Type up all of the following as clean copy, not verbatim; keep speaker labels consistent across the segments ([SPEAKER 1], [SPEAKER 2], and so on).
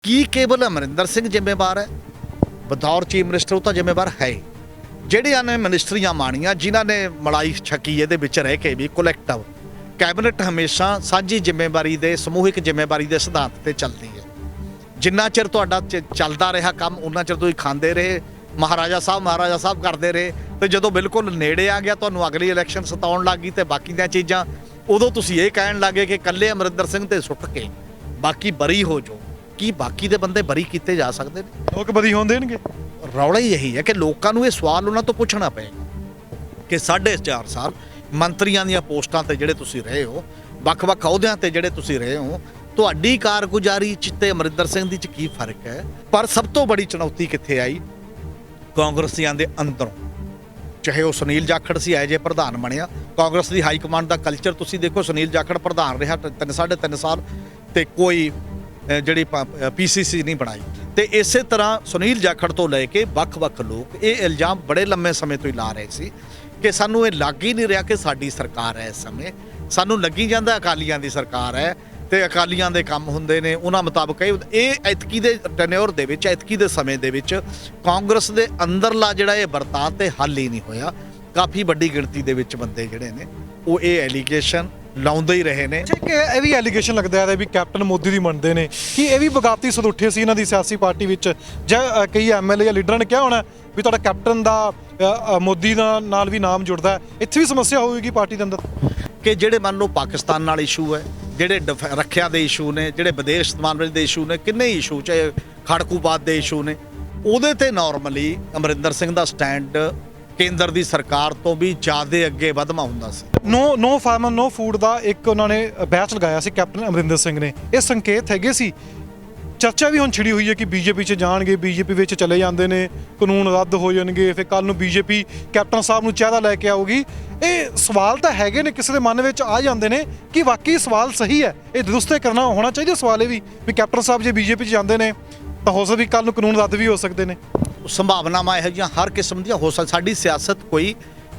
[SPEAKER 1] ਕੀ ਕੇਵਲ ਅਮਰਿੰਦਰ ਸਿੰਘ ਜ਼ਿੰਮੇਵਾਰ ਹੈ? ਬਤੌਰ ਚੀਫ ਮਿਨਿਸਟਰ ਉਹ ਤਾਂ ਜ਼ਿੰਮੇਵਾਰ ਹੈ। ਜਿਹੜੀਆਂ ਨੇ ਮਿਨਿਸਟਰੀਆਂ ਮਾਣੀਆਂ ਜਿਨ੍ਹਾਂ ਨੇ ਮਲਾਈ ਛਕੀ ਇਹਦੇ ਵਿੱਚ ਰਹਿ ਕੇ ਵੀ ਕਲੈਕਟਿਵ ਕੈਬਨਿਟ ਹਮੇਸ਼ਾ ਸਾਂਝੀ ਜ਼ਿੰਮੇਵਾਰੀ ਦੇ ਸਮੂਹਿਕ ਜ਼ਿੰਮੇਵਾਰੀ ਦੇ ਸਿਧਾਂਤ ਤੇ ਚੱਲਦੀ ਹੈ। ਜਿੰਨਾ ਚਿਰ ਤੁਹਾਡਾ ਚੱਲਦਾ ਰਿਹਾ ਕੰਮ ਉਹਨਾਂ ਚਿਰ ਤੁਸੀਂ ਖਾਂਦੇ ਰਹੇ, ਮਹਾਰਾਜਾ ਸਾਹਿਬ ਕਰਦੇ ਰਹੇ, ਤੇ ਜਦੋਂ ਬਿਲਕੁਲ ਨੇੜੇ ਆ ਗਿਆ ਤੁਹਾਨੂੰ ਅਗਲੀ ਇਲੈਕਸ਼ਨ ਸਤਾਉਣ ਲੱਗ ਗਈ ਤੇ ਬਾਕੀ ਦੀਆਂ ਚੀਜ਼ਾਂ, ਉਦੋਂ ਤੁਸੀਂ ਇਹ ਕਹਿਣ ਲੱਗੇ ਕਿ ਇਕੱਲੇ ਅਮਰਿੰਦਰ ਸਿੰਘ ਤੇ ਸੁੱਟ ਕੇ ਬਾਕੀ ਬਰੀ ਹੋ ਜਾਓ। ਕੀ ਬਾਕੀ ਦੇ ਬੰਦੇ ਬਰੀ ਕੀਤੇ ਜਾ ਸਕਦੇ ਨੇ?
[SPEAKER 2] ਲੋਕ ਬਰੀ ਹੋਣ ਦੇਣਗੇ?
[SPEAKER 1] ਰੌਲਾ ਹੀ ਇਹੀ ਹੈ ਕਿ ਲੋਕਾਂ ਨੂੰ ਇਹ ਸਵਾਲ ਉਹਨਾਂ ਤੋਂ ਪੁੱਛਣਾ ਪਏਗਾ ਕਿ 4.5 ਸਾਲ ਮੰਤਰੀਆਂ ਦੀਆਂ ਪੋਸਟਾਂ ਤੇ ਜਿਹੜੇ ਤੁਸੀਂ ਰਹੇ ਹੋ, ਵੱਖ-ਵੱਖ ਅਹੁਦਿਆਂ ਤੇ ਜਿਹੜੇ ਤੁਸੀਂ ਰਹੇ ਹੋ, ਤੁਹਾਡੀ ਕਾਰਗੁਜ਼ਾਰੀ 'ਚ ਤੇ ਅਮਰਿੰਦਰ ਸਿੰਘ ਦੀ 'ਚ ਕੀ ਫਰਕ ਹੈ? ਪਰ ਸਭ ਤੋਂ ਬੜੀ ਚੁਣੌਤੀ ਕਿੱਥੇ ਆਈ? ਕਾਂਗਰਸੀਆਂ ਦੇ ਅੰਦਰੋਂ। ਚਾਹੇ ਉਹ ਸੁਨੀਲ ਜਾਖੜ ਸੀ, ਐਜ ਏ ਪ੍ਰਧਾਨ ਬਣਿਆ। ਕਾਂਗਰਸ ਦੀ ਹਾਈ ਕਮਾਂਡ ਦਾ ਕਲਚਰ ਤੁਸੀਂ ਦੇਖੋ, ਸੁਨੀਲ ਜਾਖੜ ਪ੍ਰਧਾਨ ਰਿਹਾ 3.5 ਸਾਲ ਤੇ ਕੋਈ ਜਿਹੜੀ PCC ਨਹੀਂ ਬਣਾਈ। ਤੇ ਇਸੇ ਤਰ੍ਹਾਂ ਸੁਨੀਲ ਜਾਖੜ ਤੋਂ ਲੈ ਕੇ ਵੱਖ-ਵੱਖ ਲੋਕ ਇਹ ਇਲਜ਼ਾਮ ਬੜੇ ਲੰਮੇ ਸਮੇਂ ਤੋਂ ਹੀ ਲਾ ਰਹੇ ਸੀ ਕਿ ਸਾਨੂੰ ਇਹ ਲੱਗ ਹੀ ਨਹੀਂ ਰਿਹਾ ਕਿ ਸਾਡੀ ਸਰਕਾਰ ਹੈ। ਇਸ ਸਮੇਂ ਸਾਨੂੰ ਲੱਗੀ ਜਾਂਦਾ ਅਕਾਲੀਆਂ ਦੀ ਸਰਕਾਰ ਹੈ ਤੇ ਅਕਾਲੀਆਂ ਦੇ ਕੰਮ ਹੁੰਦੇ ਨੇ ਉਹਨਾਂ ਮੁਤਾਬਕ। ਇਹ ਐਤਕੀ ਦੇ ਟੈਨਿਓਰ ਦੇ ਵਿੱਚ, ਐਤਕੀ ਦੇ ਸਮੇਂ ਦੇ ਵਿੱਚ ਕਾਂਗਰਸ ਦੇ ਅੰਦਰਲਾ ਜਿਹੜਾ ਇਹ ਵਰਤਾਅ ਤੇ ਹੱਲ ਹੀ ਨਹੀਂ ਹੋਇਆ। ਕਾਫੀ ਵੱਡੀ ਗਿਣਤੀ ਦੇ ਵਿੱਚ ਬੰਦੇ ਜਿਹੜੇ ਨੇ ਉਹ ਇਹ ਐਲੀਗੇਸ਼ਨ ਲਾਉਂਦੇ ਹੀ ਰਹੇ ਨੇ।
[SPEAKER 2] ਕਿ ਇਹ ਵੀ ਐਲੀਗੇਸ਼ਨ ਲੱਗਦਾ ਹੈ ਵੀ ਕੈਪਟਨ ਮੋਦੀ ਦੀ ਮੰਨਦੇ ਨੇ ਕਿ ਇਹ ਵੀ ਬਗਾਵਤੀ ਸਦੁੱਠੇ ਸੀ ਇਹਨਾਂ ਦੀ ਸਿਆਸੀ ਪਾਰਟੀ ਵਿੱਚ, ਜਾਂ ਕਈ MLA ਜਾਂ ਲੀਡਰਾਂ ਨੇ ਕਿਹਾ ਹੋਣਾ ਵੀ ਤੁਹਾਡਾ ਕੈਪਟਨ ਦਾ ਮੋਦੀ ਨਾਲ ਵੀ ਨਾਮ ਜੁੜਦਾ ਹੈ। ਇੱਥੇ ਵੀ ਸਮੱਸਿਆ ਹੋਵੇਗੀ ਪਾਰਟੀ ਦੇ ਅੰਦਰ
[SPEAKER 1] ਕਿ ਜਿਹੜੇ ਮੰਨ ਲਓ ਪਾਕਿਸਤਾਨ ਨਾਲ ਇਸ਼ੂ ਹੈ, ਜਿਹੜੇ ਰੱਖਿਆ ਦੇ ਇਸ਼ੂ ਨੇ, ਜਿਹੜੇ ਵਿਦੇਸ਼ ਸਮਾਨ ਦੇ ਇਸ਼ੂ ਨੇ, ਕਿੰਨੇ ਇਸ਼ੂ ਚਾਹੇ ਖੜਕੂਬਾਦ ਦੇ ਇਸ਼ੂ ਨੇ, ਉਹਦੇ ਤੇ ਨਾਰਮਲੀ ਅਮਰਿੰਦਰ ਸਿੰਘ ਦਾ ਸਟੈਂਡ ਕੇਂਦਰ ਦੀ ਸਰਕਾਰ ਤੋਂ ਵੀ ਜ਼ਿਆਦਾ ਅੱਗੇ ਵਧਮਾ ਹੁੰਦਾ ਸੀ।
[SPEAKER 2] ਨੋ ਫਾਰਮਰ ਨੋ ਫੂਡ ਦਾ ਇੱਕ ਉਹਨਾਂ ਨੇ ਬੈਚ ਲਗਾਇਆ ਸੀ ਕੈਪਟਨ ਅਮਰਿੰਦਰ ਸਿੰਘ ਨੇ। ਇਹ ਸੰਕੇਤ ਹੈਗੇ ਸੀ। ਚਰਚਾ ਵੀ ਹੁਣ ਛਿੜੀ ਹੋਈ ਹੈ ਕਿ BJP 'ਚ ਜਾਣਗੇ, BJP ਵਿੱਚ ਚਲੇ ਜਾਂਦੇ ਨੇ, ਕਾਨੂੰਨ ਰੱਦ ਹੋ ਜਾਣਗੇ, ਫਿਰ ਕੱਲ ਨੂੰ BJP ਕੈਪਟਨ ਸਾਹਿਬ ਨੂੰ ਚਿਹਰਾ ਲੈ ਕੇ ਆਊਗੀ। ਇਹ ਸਵਾਲ ਤਾਂ ਹੈਗੇ ਨੇ, ਕਿਸੇ ਦੇ ਮਨ ਵਿੱਚ ਆ ਜਾਂਦੇ ਨੇ ਕਿ ਵਾਕਈ ਸਵਾਲ ਸਹੀ ਹੈ। ਇਹ ਦਰੁਸਤ ਕਰਨਾ ਹੋਣਾ ਚਾਹੀਦਾ ਸਵਾਲ ਇਹ ਵੀ ਕੈਪਟਨ ਸਾਹਿਬ ਜੇ BJP 'ਚ ਜਾਂਦੇ ਨੇ ਤਾਂ ਹੋ ਸਕਦਾ ਵੀ ਕੱਲ ਨੂੰ ਕਾਨੂੰਨ ਰੱਦ ਵੀ ਹੋ ਸਕਦੇ ਨੇ।
[SPEAKER 1] ਸੰਭਾਵਨਾਵਾਂ ਇਹੋ ਜਿਹੀਆਂ ਹਰ ਕਿਸਮ ਦੀਆਂ ਹੋ ਸਕਦੀਆਂ। ਸਾਡੀ ਸਿਆਸਤ ਕੋਈ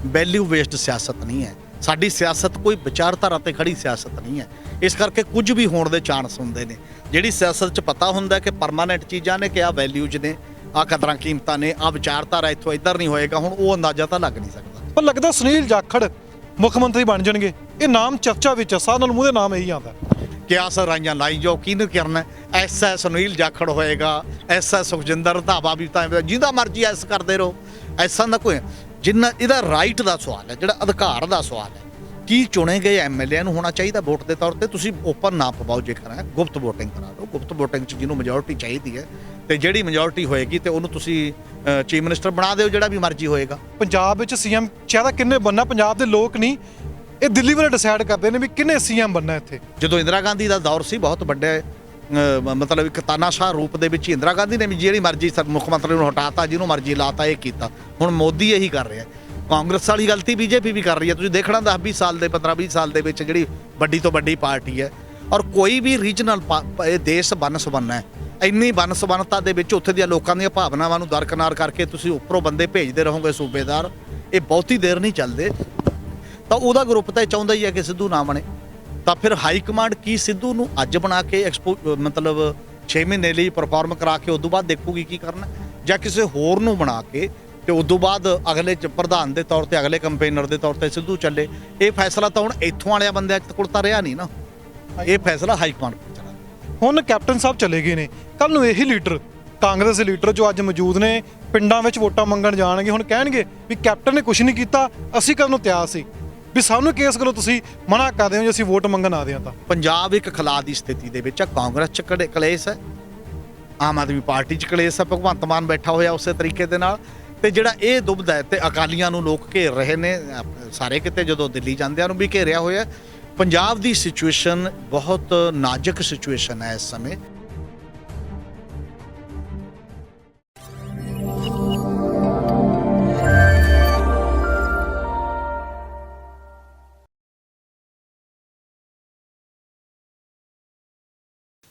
[SPEAKER 1] ਵੈਲਿਊ ਬੇਸਡ ਸਿਆਸਤ ਨਹੀਂ ਹੈ। ਸਾਡੀ ਸਿਆਸਤ ਕੋਈ ਵਿਚਾਰਧਾਰਾ ਤੇ ਖੜੀ ਸਿਆਸਤ ਨਹੀਂ ਹੈ। ਇਸ ਕਰਕੇ ਕੁਝ ਵੀ ਹੋਣ ਦੇ ਚਾਂਸ ਹੁੰਦੇ ਨੇ। ਜਿਹੜੀ ਸਿਆਸਤ 'ਚ ਪਤਾ ਹੁੰਦਾ ਕਿ ਪਰਮਾਨੈਂਟ ਚੀਜ਼ਾਂ ਨੇ, ਕਿ ਆਹ ਵੈਲਿਊਜ਼ ਨੇ, ਆਹ ਕਦਰਾਂ ਕੀਮਤਾਂ ਨੇ, ਆਹ ਵਿਚਾਰਧਾਰਾ ਇੱਥੋਂ ਇੱਧਰ ਨਹੀਂ ਹੋਏਗਾ, ਹੁਣ ਉਹ ਅੰਦਾਜ਼ਾ ਤਾਂ ਲੱਗ ਨਹੀਂ ਸਕਦਾ।
[SPEAKER 2] ਪਰ ਲੱਗਦਾ ਸੁਨੀਲ ਜਾਖੜ ਮੁੱਖ ਮੰਤਰੀ ਬਣ ਜਾਣਗੇ। ਇਹ ਨਾਮ ਚਰਚਾ ਵਿੱਚ ਸਾਰਿਆਂ ਨਾਲ ਮੂੰਹ ਦੇ ਨਾਮ ਇਹੀ ਆਉਂਦਾ
[SPEAKER 1] ਕਿ ਆਹ ਸਰਾਈਆਂ ਲਾਈ ਜਾਓ, ਕਿਹਨੂੰ ਕਰਨਾ? ਐਸਾ ਸੁਨੀਲ ਜਾਖੜ ਹੋਏਗਾ, ਐਸਾ ਸੁਖਜਿੰਦਰ ਰੰਧਾਵਾ ਵੀ ਤਾਂ ਜਿਹਦਾ ਮਰਜ਼ੀ ਐਸ ਕਰਦੇ ਰਹੋ। ਐਸਾ ਦਾ ਕੋਈ ਜਿੰਨਾ ਇਹਦਾ ਰਾਈਟ ਦਾ ਸਵਾਲ ਹੈ, ਜਿਹੜਾ ਅਧਿਕਾਰ ਦਾ ਸਵਾਲ ਹੈ। ਕੀ ਚੁਣੇ ਗਏ MLA ਨੂੰ ਹੋਣਾ ਚਾਹੀਦਾ ਵੋਟ ਦੇ ਤੌਰ ਤੇ? ਤੁਸੀਂ ਓਪਨ ਨਾ ਪਵਾਓ, ਜੇਕਰ ਹੈ ਗੁਪਤ ਵੋਟਿੰਗ ਕਰਾ ਲਓ। ਗੁਪਤ ਵੋਟਿੰਗ 'ਚ ਜਿਹਨੂੰ ਮੈਜੋਰਟੀ ਚਾਹੀਦੀ ਹੈ ਤੇ ਜਿਹੜੀ ਮੈਜੋਰਟੀ ਹੋਏਗੀ ਤੇ ਉਹਨੂੰ ਤੁਸੀਂ ਚੀਫ ਮਿਨਿਸਟਰ ਬਣਾ ਦਿਓ, ਜਿਹੜਾ ਵੀ ਮਰਜ਼ੀ ਹੋਏਗਾ। ਪੰਜਾਬ ਵਿੱਚ CM ਚਿਹਰਾ ਕਿੰਨੇ ਬਣਨਾ ਪੰਜਾਬ ਦੇ ਲੋਕ ਨਹੀਂ, ਇਹ ਦਿੱਲੀ ਵਾਲੇ ਡਿਸਾਈਡ ਕਰਦੇ ਨੇ ਵੀ ਕਿੰਨੇ CM ਬਣਨਾ ਇੱਥੇ। ਜਦੋਂ ਇੰਦਰਾ ਗਾਂਧੀ ਦਾ ਦੌਰ ਸੀ, ਬਹੁਤ ਵੱਡੇ ਮਤਲਬ ਇੱਕ ਤਾਨਾਸ਼ਾਹ ਰੂਪ ਦੇ ਵਿੱਚ ਇੰਦਰਾ ਗਾਂਧੀ ਨੇ ਵੀ ਜਿਹੜੀ ਮਰਜ਼ੀ ਮੁੱਖ ਮੰਤਰੀ ਨੂੰ ਹਟਾਤਾ, ਜਿਹਨੂੰ ਮਰਜ਼ੀ ਲਾਤਾ, ਇਹ ਕੀਤਾ। ਹੁਣ ਮੋਦੀ ਇਹੀ ਕਰ ਰਿਹਾ। ਕਾਂਗਰਸ ਵਾਲੀ ਗਲਤੀ BJP ਵੀ ਕਰ ਰਹੀ ਹੈ। ਤੁਸੀਂ ਦੇਖਣਾ 10-20 ਸਾਲ ਦੇ 15-20 ਸਾਲ ਦੇ ਵਿੱਚ ਜਿਹੜੀ ਵੱਡੀ ਤੋਂ ਵੱਡੀ ਪਾਰਟੀ ਹੈ, ਔਰ ਕੋਈ ਵੀ ਰੀਜਨਲ ਇਹ ਦੇਸ਼ ਬਨਸਬੰਨਾ ਹੈ। ਇੰਨੀ ਬਨਸਬੰਨਤਾ ਦੇ ਵਿੱਚ ਉੱਥੇ ਦੀਆਂ ਲੋਕਾਂ ਦੀਆਂ ਭਾਵਨਾਵਾਂ ਨੂੰ ਦਰਕਨਾਰ ਕਰਕੇ ਤੁਸੀਂ ਉੱਪਰੋਂ ਬੰਦੇ ਭੇਜਦੇ ਰਹੋਗੇ ਸੂਬੇਦਾਰ, ਇਹ ਬਹੁਤੀ ਦੇਰ ਨਹੀਂ ਚੱਲਦੇ। ਤਾਂ ਉਹਦਾ ਗਰੁੱਪ ਤਾਂ ਇਹ ਚਾਹੁੰਦਾ ਹੀ ਹੈ ਕਿ ਸਿੱਧੂ ਨਾ ਬਣੇ। ਤਾਂ ਫਿਰ ਹਾਈ ਕਮਾਂਡ ਕੀ ਸਿੱਧੂ ਨੂੰ ਅੱਜ ਬਣਾ ਕੇ ਮਤਲਬ 6 ਮਹੀਨੇ ਲਈ ਪਰਫਾਰਮ ਕਰਾ ਕੇ ਉਦੋਂ ਬਾਅਦ ਦੇਖੂਗੀ ਕੀ ਕਰਨਾ, ਜਾਂ ਕਿਸੇ ਹੋਰ ਨੂੰ ਬਣਾ ਕੇ ਤੇ ਉਦੋਂ ਬਾਅਦ ਅਗਲੇ ਪ੍ਰਧਾਨ ਦੇ ਤੌਰ ਤੇ, ਅਗਲੇ ਕੰਪੇਨਰ ਦੇ ਤੌਰ ਤੇ ਸਿੱਧੂ ਚੱਲੇ? ਇਹ ਫੈਸਲਾ ਤਾਂ ਹੁਣ ਇੱਥੋਂ ਵਾਲਿਆਂ ਬੰਦਿਆਂ ਕੋਲ ਤਾਂ ਰਿਹਾ ਨਹੀਂ ਨਾ। ਇਹ ਫੈਸਲਾ ਹਾਈ ਕਮਾਂਡ ਕੋਲ ਚਲਾ।
[SPEAKER 2] ਹੁਣ ਕੈਪਟਨ ਸਾਹਿਬ ਚਲੇ ਗਏ ਨੇ, ਕੱਲ ਨੂੰ ਇਹੀ ਲੀਡਰ, ਕਾਂਗਰਸ ਦੇ ਲੀਡਰ ਜੋ ਅੱਜ ਮੌਜੂਦ ਨੇ, ਪਿੰਡਾਂ ਵਿੱਚ ਵੋਟਾਂ ਮੰਗਣ ਜਾਣਗੇ। ਹੁਣ ਕਹਿਣਗੇ ਵੀ ਕੈਪਟਨ ਨੇ ਕੁਝ ਨਹੀਂ ਕੀਤਾ, ਅਸੀਂ ਕਰਨ ਨੂੰ ਤਿਆਰ ਸੀ, ਵੀ ਸਾਨੂੰ ਕਿਸ ਗੱਲੋਂ ਤੁਸੀਂ ਮਨਾ ਕਰਦੇ ਹੋ ਜੇ ਅਸੀਂ ਵੋਟ ਮੰਗਣ ਆਦੇ ਹਾਂ। ਤਾਂ ਪੰਜਾਬ
[SPEAKER 1] ਇੱਕ ਖਿਲਾਫ ਦੀ ਸਥਿਤੀ ਦੇ ਵਿੱਚ ਆ। ਕਾਂਗਰਸ 'ਚ ਕਲੇਸ਼ ਹੈ, ਆਮ ਆਦਮੀ ਪਾਰਟੀ 'ਚ ਕਲੇਸ਼ ਹੈ, ਭਗਵੰਤ ਮਾਨ ਬੈਠਾ ਹੋਇਆ ਉਸੇ ਤਰੀਕੇ ਦੇ ਨਾਲ। ਤੇ ਜਿਹੜਾ ਇਹ ਦੁਬਦਾ ਹੈ ਤੇ ਅਕਾਲੀਆਂ ਨੂੰ ਲੋਕ ਘੇਰ ਰਹੇ ਨੇ ਸਾਰੇ ਕਿਤੇ, ਜਦੋਂ ਦਿੱਲੀ ਜਾਂਦਿਆਂ ਨੂੰ ਵੀ ਘੇਰਿਆ ਹੋਇਆ। ਪੰਜਾਬ ਦੀ ਸਿਚੁਏਸ਼ਨ ਬਹੁਤ ਨਾਜ਼ੁਕ ਸਿਚੁਏਸ਼ਨ ਹੈ ਇਸ ਸਮੇਂ।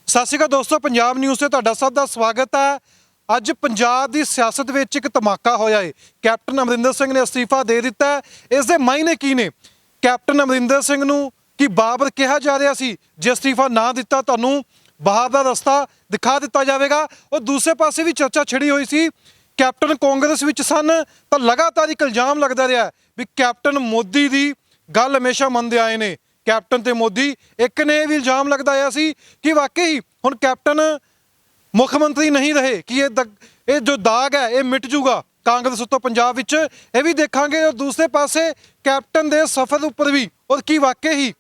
[SPEAKER 2] ਸਤਿ ਸ਼੍ਰੀ ਅਕਾਲ ਦੋਸਤੋ, ਪੰਜਾਬ ਨਿਊਜ਼ ਤੇ ਤੁਹਾਡਾ ਸਭ ਦਾ ਸਵਾਗਤ ਹੈ। ਅੱਜ ਪੰਜਾਬ ਦੀ ਸਿਆਸਤ ਵਿੱਚ ਇੱਕ ਧਮਾਕਾ ਹੋਇਆ ਹੈ। ਕੈਪਟਨ ਅਮਰਿੰਦਰ ਸਿੰਘ ਨੇ ਅਸਤੀਫਾ ਦੇ ਦਿੱਤਾ ਹੈ। ਇਸ ਦੇ ਮਾਇਨੇ ਕੀ ਨੇ? ਕੈਪਟਨ ਅਮਰਿੰਦਰ ਸਿੰਘ ਨੂੰ ਕੀ ਬਾਬਰ ਕਿਹਾ ਜਾ ਰਿਹਾ ਸੀ? ਜੇ ਅਸਤੀਫਾ ਨਾ ਦਿੱਤਾ ਤੁਹਾਨੂੰ ਬਾਹਰ ਦਾ ਰਸਤਾ ਦਿਖਾ ਦਿੱਤਾ ਜਾਵੇਗਾ। ਔਰ ਦੂਸਰੇ ਪਾਸੇ ਵੀ ਚਰਚਾ ਛਿੜੀ ਹੋਈ ਸੀ, ਕੈਪਟਨ ਕਾਂਗਰਸ ਵਿੱਚ ਸਨ ਤਾਂ ਲਗਾਤਾਰ ਇੱਕ ਇਲਜ਼ਾਮ ਲੱਗਦਾ ਰਿਹਾ ਵੀ ਕੈਪਟਨ ਮੋਦੀ ਦੀ ਗੱਲ ਹਮੇਸ਼ਾ ਮੰਨਦੇ ਆਏ ਨੇ। ਕੈਪਟਨ ਤੇ ਮੋਦੀ ਇੱਕ ਨੇ ਇਹ ਵੀ ਇਲਜ਼ਾਮ ਲੱਗਦਾ ਆਇਆ ਸੀ ਕਿ ਵਾਕਈ ਹੁਣ ਕੈਪਟਨ ਮੁੱਖ ਮੰਤਰੀ ਨਹੀਂ ਰਹੇ, ਕਿ ਇਹ ਜੋ ਦਾਗ ਹੈ ਇਹ ਮਿਟ ਜੂਗਾ ਕਾਂਗਰਸ ਉੱਤੋਂ ਪੰਜਾਬ ਵਿੱਚ, ਇਹ ਵੀ ਦੇਖਾਂਗੇ। ਔਰ ਦੂਸਰੇ ਪਾਸੇ ਕੈਪਟਨ ਦੇ ਸਫ਼ਰ ਉੱਪਰ ਵੀ ਔਰ ਕੀ ਵਾਕਈ ਹੀ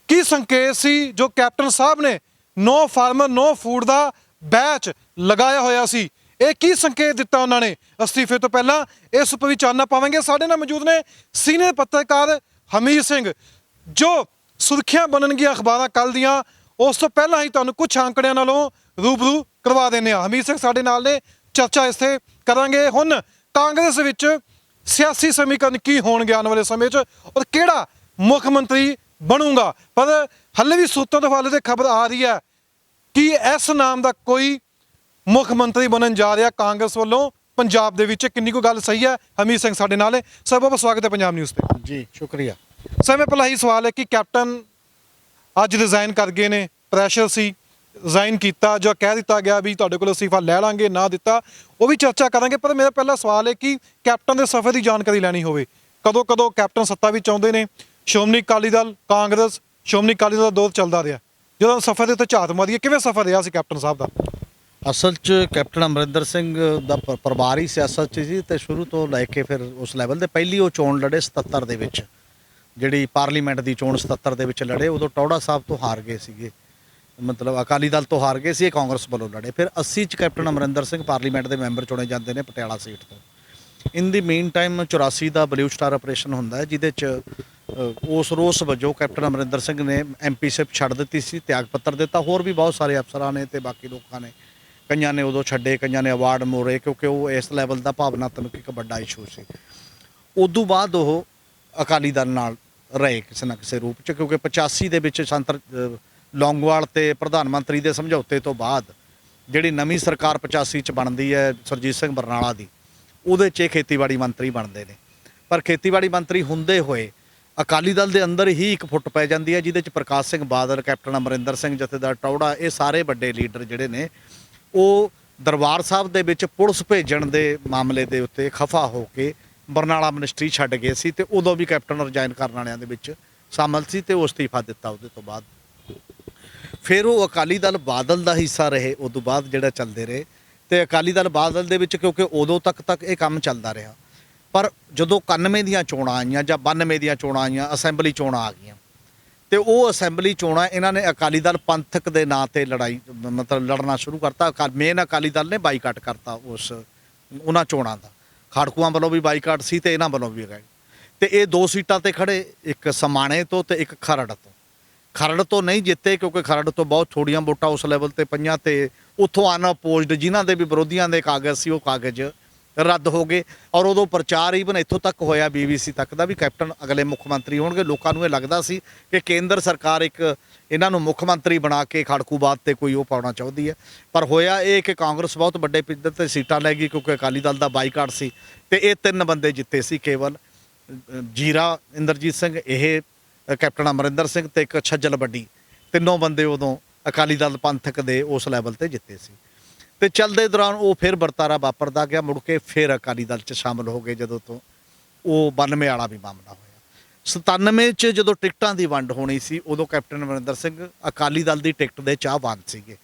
[SPEAKER 2] ਕੀ ਸੰਕੇਤ ਸੀ ਜੋ ਕੈਪਟਨ ਸਾਹਿਬ ਨੇ ਨੋ ਫਾਰਮਰ ਨੋ ਫੂਡ ਦਾ ਬੈਚ ਲਗਾਇਆ ਹੋਇਆ ਸੀ, ਇਹ ਕੀ ਸੰਕੇਤ ਦਿੱਤਾ ਉਹਨਾਂ ਨੇ ਅਸਤੀਫੇ ਤੋਂ ਪਹਿਲਾਂ, ਇਸ ਉੱਪਰ ਵੀ ਚਾਨਣਾ ਪਾਵਾਂਗੇ। ਸਾਡੇ ਨਾਲ ਮੌਜੂਦ ਨੇ ਸੀਨੀਅਰ ਪੱਤਰਕਾਰ ਹਮੀਰ ਸਿੰਘ, ਜੋ ਸੁਰਖੀਆਂ ਬਣਨਗੀਆਂ ਅਖਬਾਰਾਂ ਕੱਲ੍ਹ ਦੀਆਂ, ਉਸ ਤੋਂ ਪਹਿਲਾਂ ਹੀ ਤੁਹਾਨੂੰ ਕੁਝ ਅੰਕੜਿਆਂ ਨਾਲੋਂ ਰੂਬਰੂ ਕਰਵਾ ਦਿੰਦੇ ਹਾਂ। ਹਮੀਰ ਸਿੰਘ ਸਾਡੇ ਨਾਲ ਨੇ, ਚਰਚਾ ਇੱਥੇ ਕਰਾਂਗੇ। ਹੁਣ ਕਾਂਗਰਸ ਵਿੱਚ ਸਿਆਸੀ ਸਮੀਕਰਨ ਕੀ ਹੋਣਗੇ ਆਉਣ ਵਾਲੇ ਸਮੇਂ 'ਚ ਔਰ ਕਿਹੜਾ ਮੁੱਖ ਮੰਤਰੀ ਬਣੂਗਾ, ਪਰ ਹੱਲੇ ਵੀ ਸੂਤਰਾਂ ਤੋਂ ਹਵਾਲੇ ਤੇ ਖਬਰ ਆ ਰਹੀ ਹੈ ਕਿ ਇਸ ਨਾਮ ਦਾ ਕੋਈ ਮੁੱਖ ਮੰਤਰੀ ਬਣਨ ਜਾ ਰਿਹਾ ਕਾਂਗਰਸ ਵੱਲੋਂ ਪੰਜਾਬ ਦੇ ਵਿੱਚ। ਕਿੰਨੀ ਕੁ ਗੱਲ ਸਹੀ ਹੈ? ਹਮੀਰ ਸਿੰਘ ਸਾਡੇ ਨਾਲ ਹੈ। ਸਰ ਬਹੁਤ ਸਵਾਗਤ ਹੈ ਪੰਜਾਬ ਨਿਊਜ਼ ਤੇ।
[SPEAKER 1] ਜੀ ਸ਼ੁਕਰੀਆ।
[SPEAKER 2] ਸਰ ਮੈਂ ਪਹਿਲਾ ਹੀ ਸਵਾਲ ਹੈ ਕਿ ਕੈਪਟਨ ਅੱਜ ਰਿਜ਼ਾਈਨ ਕਰ ਗਏ ਨੇ, ਪ੍ਰੈਸ਼ਰ ਸੀ, ਰਿਜ਼ਾਈਨ ਕੀਤਾ, ਜੋ ਕਹਿ ਦਿੱਤਾ ਗਿਆ ਵੀ ਤੁਹਾਡੇ ਕੋਲ ਅਸਤੀਫਾ ਲੈ ਲਾਂਗੇ, ਨਾ ਦਿੱਤਾ, ਉਹ ਵੀ ਚਰਚਾ ਕਰਾਂਗੇ। ਪਰ ਮੇਰਾ ਪਹਿਲਾ ਸਵਾਲ ਹੈ ਕਿ ਕੈਪਟਨ ਦੇ ਸਫ਼ਰ ਦੀ ਜਾਣਕਾਰੀ ਲੈਣੀ ਹੋਵੇ, ਕਦੋਂ ਕਦੋਂ ਕੈਪਟਨ ਸੱਤਾ ਵਿੱਚ ਆਉਂਦੇ ਨੇ। ਸ਼੍ਰੋਮਣੀ ਅਕਾਲੀ ਦਲ ਕਾਂਗਰਸ, ਸ਼੍ਰੋਮਣੀ ਅਕਾਲੀ ਦਲ ਦਾ ਦੌਰ ਚੱਲਦਾ ਰਿਹਾ, ਜਦੋਂ ਸਫ਼ਰ ਦੇ ਉੱਤੇ ਝਾਤ ਮਾਰੀਏ ਕਿਵੇਂ ਸਫ਼ਰ ਰਿਹਾ ਸੀ ਕੈਪਟਨ ਸਾਹਿਬ ਦਾ?
[SPEAKER 1] ਅਸਲ 'ਚ ਕੈਪਟਨ ਅਮਰਿੰਦਰ ਸਿੰਘ ਦਾ ਪਰਿਵਾਰ ਹੀ ਸਿਆਸਤ 'ਚ ਸੀ ਤੇ ਸ਼ੁਰੂ ਤੋਂ ਲੈ ਕੇ ਫਿਰ ਉਸ ਲੈਵਲ ਤੇ ਪਹਿਲੀ ਉਹ ਚੋਣ ਲੜੇ 77 ਦੇ ਵਿੱਚ, ਜਿਹੜੀ ਪਾਰਲੀਮੈਂਟ ਦੀ ਚੋਣ 77 ਦੇ ਵਿੱਚ ਲੜੇ। ਉਦੋਂ ਟੌੜਾ ਸਾਹਿਬ ਤੋਂ ਹਾਰ ਗਏ ਸੀਗੇ, ਮਤਲਬ ਅਕਾਲੀ ਦਲ ਤੋਂ ਹਾਰ ਗਏ ਸੀ, ਕਾਂਗਰਸ ਵੱਲੋਂ ਲੜੇ। ਫਿਰ 80 'ਚ ਕੈਪਟਨ ਅਮਰਿੰਦਰ ਸਿੰਘ ਪਾਰਲੀਮੈਂਟ ਦੇ ਮੈਂਬਰ ਚੁਣੇ ਜਾਂਦੇ ਨੇ ਪਟਿਆਲਾ ਸੀਟ ਤੋਂ। ਇਨ ਦੀ ਮੇਨ ਟਾਈਮ 84 ਦਾ ਬਲੂ ਸਟਾਰ ਆਪਰੇਸ਼ਨ ਹੁੰਦਾ ਹੈ, ਜਿਹਦੇ 'ਚ ਉਸ ਰੋਸ ਵਜੋਂ ਕੈਪਟਨ ਅਮਰਿੰਦਰ ਸਿੰਘ ਨੇ ਐਮਪੀਸ਼ਿਪ ਛੱਡ ਦਿੱਤੀ ਸੀ, ਤਿਆਗ ਪੱਤਰ ਦਿੱਤਾ। ਹੋਰ ਵੀ ਬਹੁਤ ਸਾਰੇ ਅਫਸਰਾਂ ਨੇ ਤੇ ਬਾਕੀ ਲੋਕਾਂ ਨੇ, ਕਈਆਂ ਨੇ ਉਦੋਂ ਛੱਡੇ, ਕਈਆਂ ਨੇ ਅਵਾਰਡ ਮੋੜੇ, ਕਿਉਂਕਿ ਉਹ ਇਸ ਲੈਵਲ ਦਾ ਭਾਵਨਾਤਮਕ ਇੱਕ ਵੱਡਾ ਇਸ਼ੂ ਸੀ। ਉਦੋਂ ਬਾਅਦ ਉਹ ਅਕਾਲੀ ਦਲ ਨਾਲ ਰਹੇ ਕਿਸੇ ਨਾ ਕਿਸੇ ਰੂਪ 'ਚ, ਕਿਉਂਕਿ 85 ਦੇ ਵਿੱਚ ਸੰਤ ਲੌਂਗੋਵਾਲ ਤੇ ਪ੍ਰਧਾਨ ਮੰਤਰੀ ਦੇ ਸਮਝੌਤੇ ਤੋਂ ਬਾਅਦ ਜਿਹੜੀ ਨਵੀਂ ਸਰਕਾਰ 85 'ਚ ਬਣਦੀ ਹੈ ਸੁਰਜੀਤ ਸਿੰਘ ਬਰਨਾਲਾ ਦੀ, ਉਹਦੇ 'ਚ ਖੇਤੀਬਾੜੀ ਮੰਤਰੀ ਬਣਦੇ ਨੇ। ਪਰ ਖੇਤੀਬਾੜੀ ਮੰਤਰੀ ਹੁੰਦੇ ਹੋਏ ਅਕਾਲੀ ਦਲ ਦੇ ਅੰਦਰ ਹੀ ਇੱਕ ਫੁੱਟ ਪੈ ਜਾਂਦੀ ਹੈ, ਜਿਹਦੇ 'ਚ ਪ੍ਰਕਾਸ਼ ਸਿੰਘ ਬਾਦਲ, ਕੈਪਟਨ ਅਮਰਿੰਦਰ ਸਿੰਘ, ਜਥੇਦਾਰ ਟੌੜਾ, ਇਹ ਸਾਰੇ ਵੱਡੇ ਲੀਡਰ ਜਿਹੜੇ ਨੇ ਉਹ ਦਰਬਾਰ ਸਾਹਿਬ ਦੇ ਵਿੱਚ ਪੁਲਿਸ ਭੇਜਣ ਦੇ ਮਾਮਲੇ ਦੇ ਉੱਤੇ ਖਫਾ ਹੋ ਕੇ ਬਰਨਾਲਾ ਮਿਨਿਸਟਰੀ ਛੱਡ ਗਏ ਸੀ। ਤੇ ਉਦੋਂ ਵੀ ਕੈਪਟਨ ਰਿਜ਼ਾਈਨ ਕਰਨ ਵਾਲਿਆਂ ਦੇ ਵਿੱਚ ਸ਼ਾਮਲ ਸੀ ਤੇ ਉਹ ਅਸਤੀਫਾ ਦਿੱਤਾ। ਉਹਦੇ ਤੋਂ ਬਾਅਦ ਫਿਰ ਉਹ ਅਕਾਲੀ ਦਲ ਬਾਦਲ ਦਾ ਹਿੱਸਾ ਰਹੇ, ਉਦੋਂ ਬਾਅਦ ਜਿਹੜਾ ਚੱਲਦੇ ਰਹੇ। ਤੇ ਅਕਾਲੀ ਦਲ ਬਾਦਲ ਦੇ ਵਿੱਚ ਕਿਉਂਕਿ ਉਦੋਂ ਤੱਕ ਇਹ ਕੰਮ ਚੱਲਦਾ ਰਿਹਾ, ਪਰ ਜਦੋਂ 91 ਦੀਆਂ ਚੋਣਾਂ ਆਈਆਂ ਜਾਂ 92 ਦੀਆਂ ਚੋਣਾਂ ਆਈਆਂ, ਅਸੈਂਬਲੀ ਚੋਣਾਂ ਆ ਗਈਆਂ, ਤੇ ਉਹ ਅਸੈਂਬਲੀ ਚੋਣਾਂ ਇਹਨਾਂ ਨੇ ਅਕਾਲੀ ਦਲ ਪੰਥਕ ਦੇ ਨਾਂ ਤੇ ਲੜਾਈ, ਮਤਲਬ ਲੜਨਾ ਸ਼ੁਰੂ ਕਰਤਾ। ਮੇਨ ਅਕਾਲੀ ਦਲ ਨੇ ਬਾਈਕਾਟ ਕਰਤਾ ਉਹਨਾਂ ਚੋਣਾਂ ਦਾ, ਖਾੜਕੂਆਂ ਵੱਲੋਂ ਵੀ ਬਾਈਕਾਟ ਸੀ ਤੇ ਇਹਨਾਂ ਵੱਲੋਂ ਵੀ ਗਏ। ਤੇ ਇਹ 2 ਸੀਟਾਂ ਤੇ ਖੜੇ, ਇੱਕ ਸਮਾਣੇ ਤੋਂ ਤੇ ਇੱਕ ਖਰੜ ਤੋਂ। ਖਰੜ ਤੋਂ ਨਹੀਂ ਜਿੱਤੇ ਕਿਉਂਕਿ ਖਰੜ ਤੋਂ ਬਹੁਤ ਥੋੜੀਆਂ ਵੋਟਾਂ ਉਸ ਲੈਵਲ ਤੇ ਪਈਆਂ, ਤੇ ਉੱਥੋਂ ਅਨਅਪੋਜ਼ਡ ਜਿਨ੍ਹਾਂ ਦੇ ਵੀ ਵਿਰੋਧੀਆਂ ਦੇ ਕਾਗਜ਼ ਸੀ ਉਹ ਕਾਗਜ਼ ਰੱਦ ਹੋ ਗਏ। ਔਰ ਉਦੋਂ ਪ੍ਰਚਾਰ ਈਵਨ ਇੱਥੋਂ ਤੱਕ ਹੋਇਆ BBC ਤੱਕ ਦਾ ਵੀ ਕੈਪਟਨ ਅਗਲੇ ਮੁੱਖ ਮੰਤਰੀ ਹੋਣਗੇ। ਲੋਕਾਂ ਨੂੰ ਇਹ ਲੱਗਦਾ ਸੀ ਕਿ ਕੇਂਦਰ ਸਰਕਾਰ ਇੱਕ ਇਹਨਾਂ ਨੂੰ ਮੁੱਖ ਮੰਤਰੀ ਬਣਾ ਕੇ ਖੜਕੂਬਾਦ ਤੇ ਕੋਈ ਉਹ ਪਾਉਣਾ ਚਾਹੁੰਦੀ ਹੈ। ਪਰ ਹੋਇਆ ਇਹ ਕਿ ਕਾਂਗਰਸ ਬਹੁਤ ਵੱਡੇ ਪੱਧਰ ਤੇ ਸੀਟਾਂ ਲੈ ਗਈ, ਕਿਉਂਕਿ ਅਕਾਲੀ ਦਲ ਦਾ ਬਾਈਕਾਟ ਸੀ। ਤੇ ਇਹ 3 ਬੰਦੇ ਜਿੱਤੇ ਸੀ ਕੇਵਲ, ਜੀਰਾ ਇੰਦਰਜੀਤ ਸਿੰਘ, ਇਹ ਕੈਪਟਨ ਅਮਰਿੰਦਰ ਸਿੰਘ ਤੇ ਇੱਕ ਛੱਜਲ ਵੱਡੀ, ਤਿੰਨੋਂ ਬੰਦੇ ਉਦੋਂ ਅਕਾਲੀ ਦਲ ਪੰਥਕ ਦੇ ਉਸ ਲੈਵਲ ਤੇ ਜਿੱਤੇ ਸੀ। ਤੇ ਚੱਲਦੇ ਦੌਰਾਨ ਉਹ ਫਿਰ ਵਰਤਾਰਾ ਵਾਪਰਦਾ ਗਿਆ, ਮੁੜ ਕੇ ਫਿਰ ਅਕਾਲੀ ਦਲ 'ਚ ਸ਼ਾਮਲ ਹੋ ਗਏ ਜਦੋਂ ਤੋਂ ਉਹ 92 ਵਾਲਾ ਵੀ ਮਾਮਲਾ ਹੋਇਆ। 97 'ਚ ਜਦੋਂ ਟਿਕਟਾਂ ਦੀ ਵੰਡ ਹੋਣੀ ਸੀ, ਉਦੋਂ ਕੈਪਟਨ ਅਮਰਿੰਦਰ ਸਿੰਘ ਅਕਾਲੀ ਦਲ ਦੀ ਟਿਕਟ ਦੇ ਚਾਹਵਾਨ ਸੀਗੇ।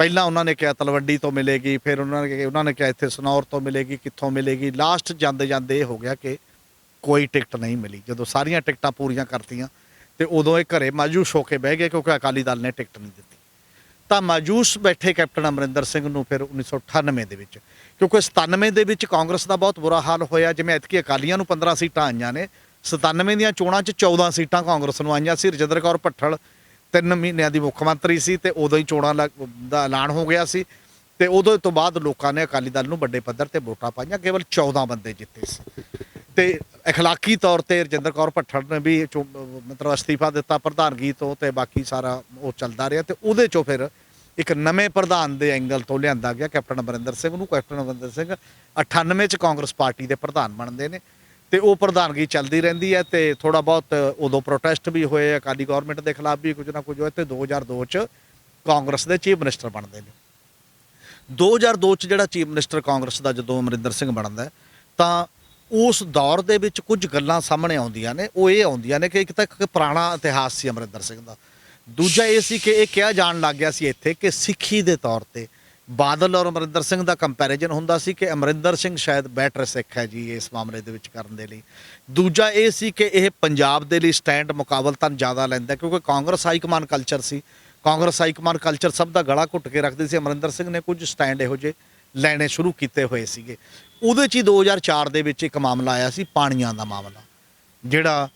[SPEAKER 1] ਪਹਿਲਾਂ ਉਹਨਾਂ ਨੇ ਕਿਹਾ ਤਲਵੰਡੀ ਤੋਂ ਮਿਲੇਗੀ, ਫਿਰ ਉਹਨਾਂ ਨੇ ਕਿਹਾ ਇੱਥੇ ਸਨੌਰ ਤੋਂ ਮਿਲੇਗੀ, ਕਿੱਥੋਂ ਮਿਲੇਗੀ। ਲਾਸਟ ਜਾਂਦੇ ਜਾਂਦੇ ਇਹ ਹੋ ਗਿਆ ਕਿ ਕੋਈ ਟਿਕਟ ਨਹੀਂ ਮਿਲੀ। ਜਦੋਂ ਸਾਰੀਆਂ ਟਿਕਟਾਂ ਪੂਰੀਆਂ ਕਰਤੀਆਂ ਤੇ ਉਦੋਂ ਇਹ ਘਰੇ ਮਾਯੂਸ ਹੋ ਕੇ ਬਹਿ ਗਏ, ਕਿਉਂਕਿ ਅਕਾਲੀ ਦਲ ਨੇ ਟਿਕਟ ਨਹੀਂ ਦਿੱਤੀ। ਤਾਂ ਮਾਯੂਸ ਬੈਠੇ ਕੈਪਟਨ ਅਮਰਿੰਦਰ ਸਿੰਘ ਨੂੰ ਫਿਰ 1998 ਦੇ ਵਿੱਚ, ਕਿਉਂਕਿ 97 ਦੇ ਵਿੱਚ ਕਾਂਗਰਸ ਦਾ ਬਹੁਤ ਬੁਰਾ ਹਾਲ ਹੋਇਆ। ਜਿਵੇਂ ਐਤਕੀ ਅਕਾਲੀਆਂ ਨੂੰ 15 ਸੀਟਾਂ ਆਈਆਂ ਨੇ, 97 ਦੀਆਂ ਚੋਣਾਂ 'ਚ 14 ਸੀਟਾਂ ਕਾਂਗਰਸ ਨੂੰ ਆਈਆਂ ਸੀ। ਰਜਿੰਦਰ ਕੌਰ ਭੱਠਲ 3 ਮਹੀਨਿਆਂ ਦੀ ਮੁੱਖ ਮੰਤਰੀ ਸੀ ਤੇ ਉਦੋਂ ਹੀ ਚੋਣਾਂ ਦਾ ਐਲਾਨ ਹੋ ਗਿਆ ਸੀ। ਤੇ ਉਦੋਂ ਤੋਂ ਬਾਅਦ ਲੋਕਾਂ ਨੇ ਅਕਾਲੀ ਦਲ ਨੂੰ ਵੱਡੇ ਪੱਧਰ ਤੇ ਵੋਟਾਂ ਪਾਈਆਂ, ਕੇਵਲ 14 ਬੰਦੇ ਜਿੱਤੇ ਸੀ। ਤੇ ਅਖਲਾਕੀ ਤੌਰ ਤੇ ਰਜਿੰਦਰ ਕੌਰ ਭੱਠਲ ਨੇ ਵੀ ਮਤਲਬ ਅਸਤੀਫਾ ਦਿੱਤਾ ਪ੍ਰਧਾਨਗੀ ਤੋਂ, ਤੇ ਬਾਕੀ ਸਾਰਾ ਉਹ ਚੱਲਦਾ ਰਿਹਾ। ਤੇ ਉਹਦੇ 'ਚੋਂ ਫਿਰ ਇੱਕ ਨਵੇਂ ਪ੍ਰਧਾਨ ਦੇ ਐਂਗਲ ਤੋਂ ਲਿਆਂਦਾ ਗਿਆ ਕੈਪਟਨ ਅਮਰਿੰਦਰ ਸਿੰਘ ਨੂੰ। ਕੈਪਟਨ ਅਮਰਿੰਦਰ ਸਿੰਘ 98 'ਚ ਕਾਂਗਰਸ ਪਾਰਟੀ ਦੇ ਪ੍ਰਧਾਨ ਬਣਦੇ ਨੇ ਤੇ ਉਹ ਪ੍ਰਧਾਨਗੀ ਚੱਲਦੀ ਰਹਿੰਦੀ ਹੈ। ਤੇ ਥੋੜਾ ਬਹੁਤ ਉਦੋਂ ਪ੍ਰੋਟੈਸਟ ਵੀ ਹੋਏ, ਅਕਾਲੀ ਗੌਰਮੈਂਟ ਦੇ ਖਿਲਾਫ ਵੀ ਕੁਝ ਨਾ ਕੁਝ ਹੋਇਆ। ਤੇ 2002 'ਚ ਕਾਂਗਰਸ ਦੇ ਚੀਫ ਮਿਨਿਸਟਰ ਬਣਦੇ ਨੇ। 2002 ਚ ਜਿਹੜਾ ਚੀਫ ਮਿਨਿਸਟਰ ਕਾਂਗਰਸ ਦਾ ਜਦੋਂ ਅਮਰਿੰਦਰ ਸਿੰਘ ਬਣਦਾ ਹੈ, ਤਾਂ ਉਸ ਦੌਰ ਦੇ ਵਿੱਚ ਕੁਝ ਗੱਲਾਂ ਸਾਹਮਣੇ ਆਉਂਦੀਆਂ ਨੇ। ਉਹ ਇਹ ਆਉਂਦੀਆਂ ਨੇ ਕਿ ਇੱਕ ਤਾਂ ਇੱਕ ਪੁਰਾਣਾ ਇਤਿਹਾਸ ਸੀ ਅਮਰਿੰਦਰ ਸਿੰਘ ਦਾ, ਦੂਜਾ ਇਹ ਸੀ ਕਿ ਇਹ ਕਿਹਾ ਜਾਣ ਲੱਗ ਗਿਆ ਸੀ ਇੱਥੇ ਕਿ ਸਿੱਖੀ ਦੇ ਤੌਰ ਤੇ ਬਾਦਲ ਔਰ ਅਮਰਿੰਦਰ ਸਿੰਘ ਦਾ ਕੰਪੈਰੀਜ਼ਨ ਹੁੰਦਾ ਸੀ ਕਿ ਅਮਰਿੰਦਰ ਸਿੰਘ ਸ਼ਾਇਦ ਬੈਟਰ ਸਿੱਖ ਹੈ ਜੀ ਇਸ ਮਾਮਲੇ ਦੇ ਵਿੱਚ ਕਰਨ ਦੇ ਲਈ। ਦੂਜਾ ਇਹ ਸੀ ਕਿ ਇਹ ਪੰਜਾਬ ਦੇ ਲਈ ਸਟੈਂਡ ਮੁਕਾਬਲਤਨ ਜ਼ਿਆਦਾ ਲੈਂਦਾ, ਕਿਉਂਕਿ ਕਾਂਗਰਸ ਹਾਈਕਮਾਨ ਕਲਚਰ ਸੀ। ਕਾਂਗਰਸ ਹਾਈਕਮਾਨ ਕਲਚਰ ਸਭ ਦਾ ਗਲਾ ਘੁੱਟ ਕੇ ਰੱਖਦੀ ਸੀ। ਅਮਰਿੰਦਰ ਸਿੰਘ ਨੇ ਕੁਝ ਸਟੈਂਡ ਇਹੋ ਜਿਹੇ ਲੈਣੇ ਸ਼ੁਰੂ ਕੀਤੇ ਹੋਏ ਸੀਗੇ। ਉਹਦੇ 'ਚ ਹੀ 2004 ਦੇ ਵਿੱਚ ਇੱਕ ਮਾਮਲਾ ਆਇਆ ਸੀ, ਪਾਣੀਆਂ ਦਾ ਮਾਮਲਾ, ਜਿਹੜਾ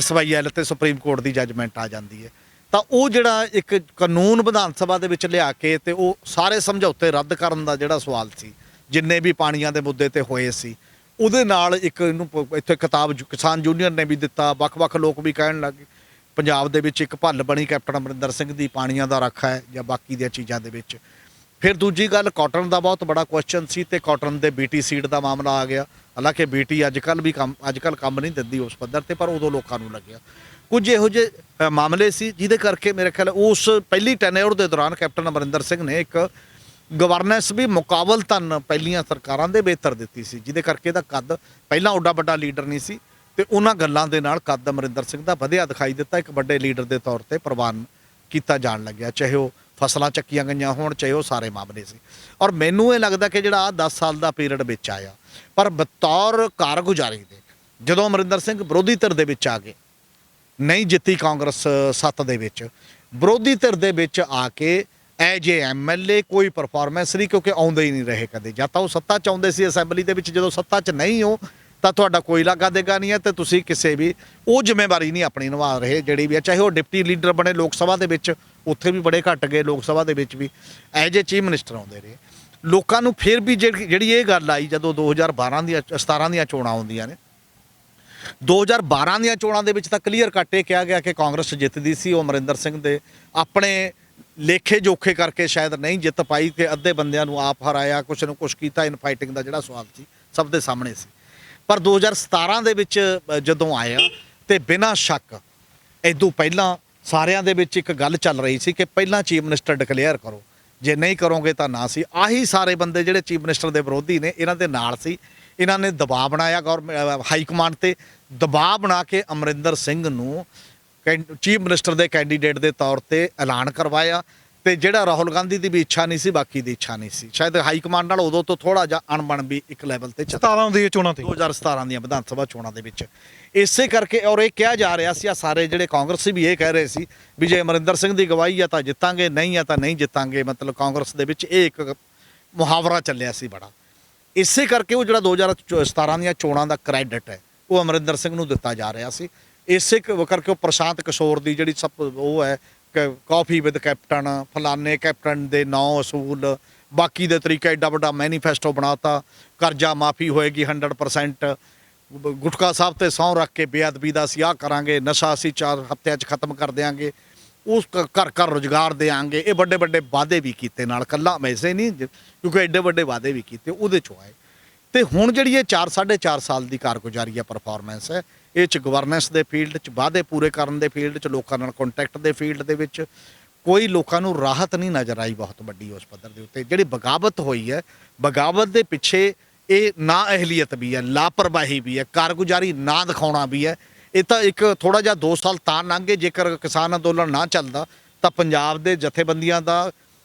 [SPEAKER 1] SYL ਤੇ ਸੁਪਰੀਮ ਕੋਰਟ ਦੀ ਜੱਜਮੈਂਟ ਆ ਜਾਂਦੀ ਹੈ। ਤਾਂ ਉਹ ਜਿਹੜਾ ਇੱਕ ਕਾਨੂੰਨ ਵਿਧਾਨ ਸਭਾ ਦੇ ਵਿੱਚ ਲਿਆ ਕੇ ਤੇ ਉਹ ਸਾਰੇ ਸਮਝੌਤੇ ਰੱਦ ਕਰਨ ਦਾ ਜਿਹੜਾ ਸਵਾਲ ਸੀ, ਜਿੰਨੇ ਵੀ ਪਾਣੀਆਂ ਦੇ ਮੁੱਦੇ ਤੇ ਹੋਏ ਸੀ, ਉਹਦੇ ਨਾਲ ਇੱਕ ਇਹਨੂੰ ਇੱਥੇ ਕਿਤਾਬ ਕਿਸਾਨ ਯੂਨੀਅਨ ਨੇ ਵੀ ਦਿੱਤਾ। ਵੱਖ-ਵੱਖ ਲੋਕ ਵੀ ਕਹਿਣ ਲੱਗੇ ਪੰਜਾਬ ਦੇ ਵਿੱਚ ਇੱਕ ਭੱਲ ਬਣੀ ਕੈਪਟਨ ਅਮਰਿੰਦਰ ਸਿੰਘ ਦੀ, ਪਾਣੀਆਂ ਦਾ ਰਾਖਾ ਹੈ ਜਾਂ ਬਾਕੀ ਦੀਆਂ ਚੀਜ਼ਾਂ ਦੇ ਵਿੱਚ। ਫਿਰ ਦੂਜੀ ਗੱਲ, ਕਾਟਨ ਦਾ ਬਹੁਤ ਬੜਾ ਕੁਐਸਚਨ ਸੀ ਤੇ ਕਾਟਨ ਦੇ BT ਸੀਡ ਦਾ ਮਾਮਲਾ ਆ ਗਿਆ। ਹਾਲਾਂਕਿ BT ਅੱਜ ਕੱਲ੍ਹ ਕੰਮ ਨਹੀਂ ਦਿੰਦੀ ਉਸ ਪੱਧਰ ਤੇ, ਪਰ ਉਦੋਂ ਲੋਕਾਂ ਨੂੰ ਲੱਗਿਆ। ਕੁਝ ਇਹੋ ਜਿਹੇ ਮਾਮਲੇ ਸੀ ਜਿਹਦੇ ਕਰਕੇ ਮੇਰੇ ਖਿਆਲ ਉਸ ਪਹਿਲੀ ਟੈਨਿਓਰ ਦੇ ਦੌਰਾਨ ਕੈਪਟਨ ਅਮਰਿੰਦਰ ਸਿੰਘ ਨੇ ਇੱਕ ਗਵਰਨੈਂਸ ਵੀ ਮੁਕਾਬਲਤਨ ਪਹਿਲੀਆਂ ਸਰਕਾਰਾਂ ਦੇ ਬਿਹਤਰ ਦਿੱਤੀ ਸੀ, ਜਿਹਦੇ ਕਰਕੇ ਇਹਦਾ ਕੱਦ ਪਹਿਲਾਂ ਓਡਾ ਵੱਡਾ ਲੀਡਰ ਨਹੀਂ ਸੀ ਤੇ ਉਹਨਾਂ ਗੱਲਾਂ ਦੇ ਨਾਲ ਕੱਦ ਅਮਰਿੰਦਰ ਸਿੰਘ ਦਾ ਵਧਿਆ ਦਿਖਾਈ ਦਿੱਤਾ। ਇੱਕ ਵੱਡੇ ਲੀਡਰ ਦੇ ਤੌਰ ਤੇ ਪ੍ਰਵਾਨ ਕੀਤਾ ਜਾਣ ਲੱਗਿਆ, ਚਾਹੇ ਉਹ ਫਸਲਾਂ ਚੱਕੀਆਂ ਗਈਆਂ ਹੋਣ, ਚਾਹੇ ਉਹ ਸਾਰੇ ਮਾਮਲੇ ਸੀ। ਔਰ ਮੈਨੂੰ ਇਹ ਲੱਗਦਾ ਕਿ ਜਿਹੜਾ 10 ਸਾਲ ਦਾ ਪੀਰੀਅਡ ਵਿੱਚ ਆਇਆ, ਪਰ ਬਤੌਰ ਕਾਰਗੁਜ਼ਾਰੀ ਦੇ ਜਦੋਂ ਅਮਰਿੰਦਰ ਸਿੰਘ ਵਿਰੋਧੀ ਧਿਰ ਦੇ ਵਿੱਚ ਆ ਗਏ, ਨਹੀਂ ਜਿੱਤੀ ਕਾਂਗਰਸ 7 ਦੇ ਵਿੱਚ, ਵਿਰੋਧੀ ਧਿਰ ਦੇ ਵਿੱਚ ਆ ਕੇ ਐਜ ਏ MLA ਕੋਈ ਪਰਫਾਰਮੈਂਸ ਨਹੀਂ, ਕਿਉਂਕਿ ਆਉਂਦੇ ਹੀ ਨਹੀਂ ਰਹੇ ਕਦੇ। ਜਾਂ ਤਾਂ ਉਹ ਸੱਤਾ 'ਚ ਆਉਂਦੇ ਸੀ ਅਸੈਂਬਲੀ ਦੇ ਵਿੱਚ, ਜਦੋਂ ਸੱਤਾ 'ਚ ਨਹੀਂ ਹੋ ਤਾਂ ਤੁਹਾਡਾ ਕੋਈ ਲਾਗਾ ਦੇਗਾ ਨਹੀਂ ਹੈ ਤੇ ਤੁਸੀਂ ਕਿਸੇ ਵੀ ਉਹ ਜ਼ਿੰਮੇਵਾਰੀ ਨਹੀਂ ਆਪਣੀ ਨਿਭਾ ਰਹੇ ਜਿਹੜੀ ਵੀ ਹੈ। ਚਾਹੇ ਉਹ ਡਿਪਟੀ ਲੀਡਰ ਬਣੇ ਲੋਕ ਸਭਾ ਦੇ ਵਿੱਚ, ਉੱਥੇ ਵੀ ਬੜੇ ਘੱਟ ਗਏ, ਲੋਕ ਸਭਾ ਦੇ ਵਿੱਚ ਵੀ ਐਜ ਏ ਚੀਫ ਮਿਨਿਸਟਰ ਆਉਂਦੇ ਰਹੇ। ਲੋਕਾਂ ਨੂੰ ਫਿਰ ਵੀ ਜਿਹੜੀ ਇਹ ਗੱਲ ਆਈ ਜਦੋਂ 17 ਦੀਆਂ ਚੋਣਾਂ ਆਉਂਦੀਆਂ ਨੇ, 2012 ਦੀਆਂ ਚੋਣਾਂ ਦੇ ਵਿੱਚ ਤਾਂ ਕਲੀਅਰ ਕੱਟ ਇਹ ਕਿਹਾ ਗਿਆ ਕਿ ਕਾਂਗਰਸ ਜਿੱਤਦੀ ਸੀ, ਉਹ ਅਮਰਿੰਦਰ ਸਿੰਘ ਦੇ ਆਪਣੇ ਲੇਖੇ ਜੋਖੇ ਕਰਕੇ ਸ਼ਾਇਦ ਨਹੀਂ ਜਿੱਤ ਪਾਈ ਕਿ ਅੱਧੇ ਬੰਦਿਆਂ ਨੂੰ ਆਪ ਹਰਾਇਆ, ਕੁਛ ਨੂੰ ਕੁਛ ਕੀਤਾ। ਇਨ ਫਾਈਟਿੰਗ ਦਾ ਜਿਹੜਾ ਸਵਾਲ ਸੀ ਸਭ ਦੇ ਸਾਹਮਣੇ ਸੀ। ਪਰ 2017 ਦੇ ਵਿੱਚ ਜਦੋਂ ਆਇਆ ਤੇ ਬਿਨਾਂ ਸ਼ੱਕ ਇਦੋਂ ਪਹਿਲਾਂ ਸਾਰਿਆਂ ਦੇ ਵਿੱਚ ਇੱਕ ਗੱਲ ਚੱਲ ਰਹੀ ਸੀ ਕਿ ਪਹਿਲਾਂ ਚੀਫ ਮਿਨਿਸਟਰ ਡਿਕਲੇਅਰ ਕਰੋ, ਜੇ ਨਹੀਂ ਕਰੋਗੇ ਤਾਂ ਨਾ ਸੀ। ਆਹੀ ਸਾਰੇ ਬੰਦੇ ਜਿਹੜੇ ਚੀਫ ਮਿਨਿਸਟਰ ਦੇ ਵਿਰੋਧੀ ਨੇ ਇਹਨਾਂ ਦੇ ਨਾਲ ਸੀ। ਇਹਨਾਂ ਨੇ ਦਬਾਅ ਬਣਾਇਆ ਹਾਈ ਕਮਾਂਡ ਤੇ, ਦਬਾਅ ਬਣਾ ਕੇ ਅਮਰਿੰਦਰ ਸਿੰਘ ਨੂੰ ਚੀਫ ਮਿਨਿਸਟਰ ਦੇ ਕੈਂਡੀਡੇਟ ਦੇ ਤੌਰ ਤੇ ਐਲਾਨ ਕਰਵਾਇਆ। ਤੇ ਜਿਹੜਾ ਰਾਹੁਲ ਗਾਂਧੀ ਦੀ ਵੀ ਇੱਛਾ ਨਹੀਂ ਸੀ, ਬਾਕੀ ਦੀ ਇੱਛਾ ਨਹੀਂ ਸੀ। ਸ਼ਾਇਦ ਹਾਈ ਕਮਾਂਡ ਨਾਲ ਉਦੋਂ ਤੋਂ ਥੋੜਾ ਜਿਹਾ ਅਣਬਣ ਵੀ ਇੱਕ ਲੈਵਲ ਤੇ
[SPEAKER 2] 17 ਦੀਆਂ ਚੋਣਾਂ ਤੇ
[SPEAKER 1] 2017 ਦੀਆਂ ਵਿਧਾਨ ਸਭਾ ਚੋਣਾਂ ਦੇ ਵਿੱਚ ਇਸੇ ਕਰਕੇ। ਔਰ ਇਹ ਕਿਹਾ ਜਾ ਰਿਹਾ ਸੀ, ਆ ਸਾਰੇ ਜਿਹੜੇ ਕਾਂਗਰਸੀ ਵੀ ਇਹ ਕਹਿ ਰਹੇ ਸੀ ਵੀ ਜੇ ਅਮਰਿੰਦਰ ਸਿੰਘ ਦੀ ਗਵਾਹੀ ਆ ਤਾਂ ਜਿੱਤਾਂਗੇ, ਨਹੀਂ ਆ ਤਾਂ ਨਹੀਂ ਜਿੱਤਾਂਗੇ। ਮਤਲਬ ਕਾਂਗਰਸ ਦੇ ਵਿੱਚ ਇਹ ਇੱਕ ਮੁਹਾਵਰਾ ਚੱਲਿਆ ਸੀ ਬੜਾ। ਇਸੇ ਕਰਕੇ ਉਹ ਜਿਹੜਾ 2017 ਦੀਆਂ ਚੋਣਾਂ ਦਾ ਕ੍ਰੈਡਿਟ ਹੈ ਉਹ ਅਮਰਿੰਦਰ ਸਿੰਘ ਨੂੰ ਦਿੱਤਾ ਜਾ ਰਿਹਾ ਸੀ। ਇਸੇ ਕਰਕੇ ਉਹ ਪ੍ਰਸ਼ਾਂਤ ਕਿਸ਼ੋਰ ਦੀ ਜਿਹੜੀ ਸਭ ਉਹ ਹੈ ਕਾਫੀ ਵਿਦ ਕੈਪਟਨ, ਫਲਾਨੇ ਕੈਪਟਨ ਦੇ 9 ਅਸੂਲ, ਬਾਕੀ ਦੇ ਤਰੀਕੇ, ਐਡਾ ਵੱਡਾ ਮੈਨੀਫੈਸਟੋ ਬਣਾਤਾ, ਕਰਜ਼ਾ ਮਾਫੀ ਹੋਏਗੀ 100%, ਗੁਟਕਾ ਸਾਹਿਬ ਤੇ ਸਹੁੰ ਰੱਖ ਕੇ ਬੇਅਦਬੀ ਦਾ ਅਸੀਂ ਆਹ ਕਰਾਂਗੇ, ਨਸ਼ਾ ਅਸੀਂ 4 ਹਫ਼ਤਿਆਂ 'ਚ ਖਤਮ ਕਰ ਦਿਆਂਗੇ, ਉਸ ਘਰ ਘਰ ਰੁਜ਼ਗਾਰ ਦੇਾਂਗੇ। ਇਹ ਵੱਡੇ ਵੱਡੇ ਵਾਅਦੇ ਵੀ ਕੀਤੇ, ਨਾਲ ਕੱਲਾ ਵੈਸੇ ਨਹੀਂ, ਕਿਉਂਕਿ ਐਡੇ ਵੱਡੇ ਵਾਅਦੇ ਵੀ ਕੀਤੇ, ਉਹਦੇ 'ਚੋਂ ਆਏ। ਤੇ ਹੁਣ ਜਿਹੜੀ ਇਹ 4.5 ਸਾਲ ਦੀ ਕਾਰਗੁਜ਼ਾਰੀ ਹੈ, ਪਰਫਾਰਮੈਂਸ ਹੈ, ਇਹ 'ਚ ਗਵਰਨੈਂਸ ਦੇ ਫੀਲਡ 'ਚ, ਵਾਅਦੇ ਪੂਰੇ ਕਰਨ ਦੇ ਫੀਲਡ 'ਚ, ਲੋਕਾਂ ਨਾਲ ਕੰਟੈਕਟ ਦੇ ਫੀਲਡ ਦੇ ਵਿੱਚ ਕੋਈ ਲੋਕਾਂ ਨੂੰ ਰਾਹਤ ਨਹੀਂ ਨਜ਼ਰ ਆਈ ਬਹੁਤ ਵੱਡੀ ਉਸ ਪੱਧਰ ਦੇ ਉੱਤੇ। ਜਿਹੜੀ ਬਗਾਵਤ ਹੋਈ ਹੈ, ਬਗਾਵਤ ਦੇ ਪਿੱਛੇ ਇਹ ਨਾ ਅਹਿਲੀਅਤ ਵੀ ਹੈ, ਲਾਪਰਵਾਹੀ ਵੀ ਹੈ, ਕਾਰਗੁਜ਼ਾਰੀ ਨਾ ਦਿਖਾਉਣਾ ਵੀ ਹੈ। ਇਹ ਤਾਂ ਇੱਕ ਥੋੜ੍ਹਾ ਜਿਹਾ 2 ਸਾਲ ਤਾਂ ਲੰਘੇ। ਜੇਕਰ ਕਿਸਾਨ ਅੰਦੋਲਨ ਨਾ ਚੱਲਦਾ ਤਾਂ ਪੰਜਾਬ ਦੇ ਜਥੇਬੰਦੀਆਂ ਦਾ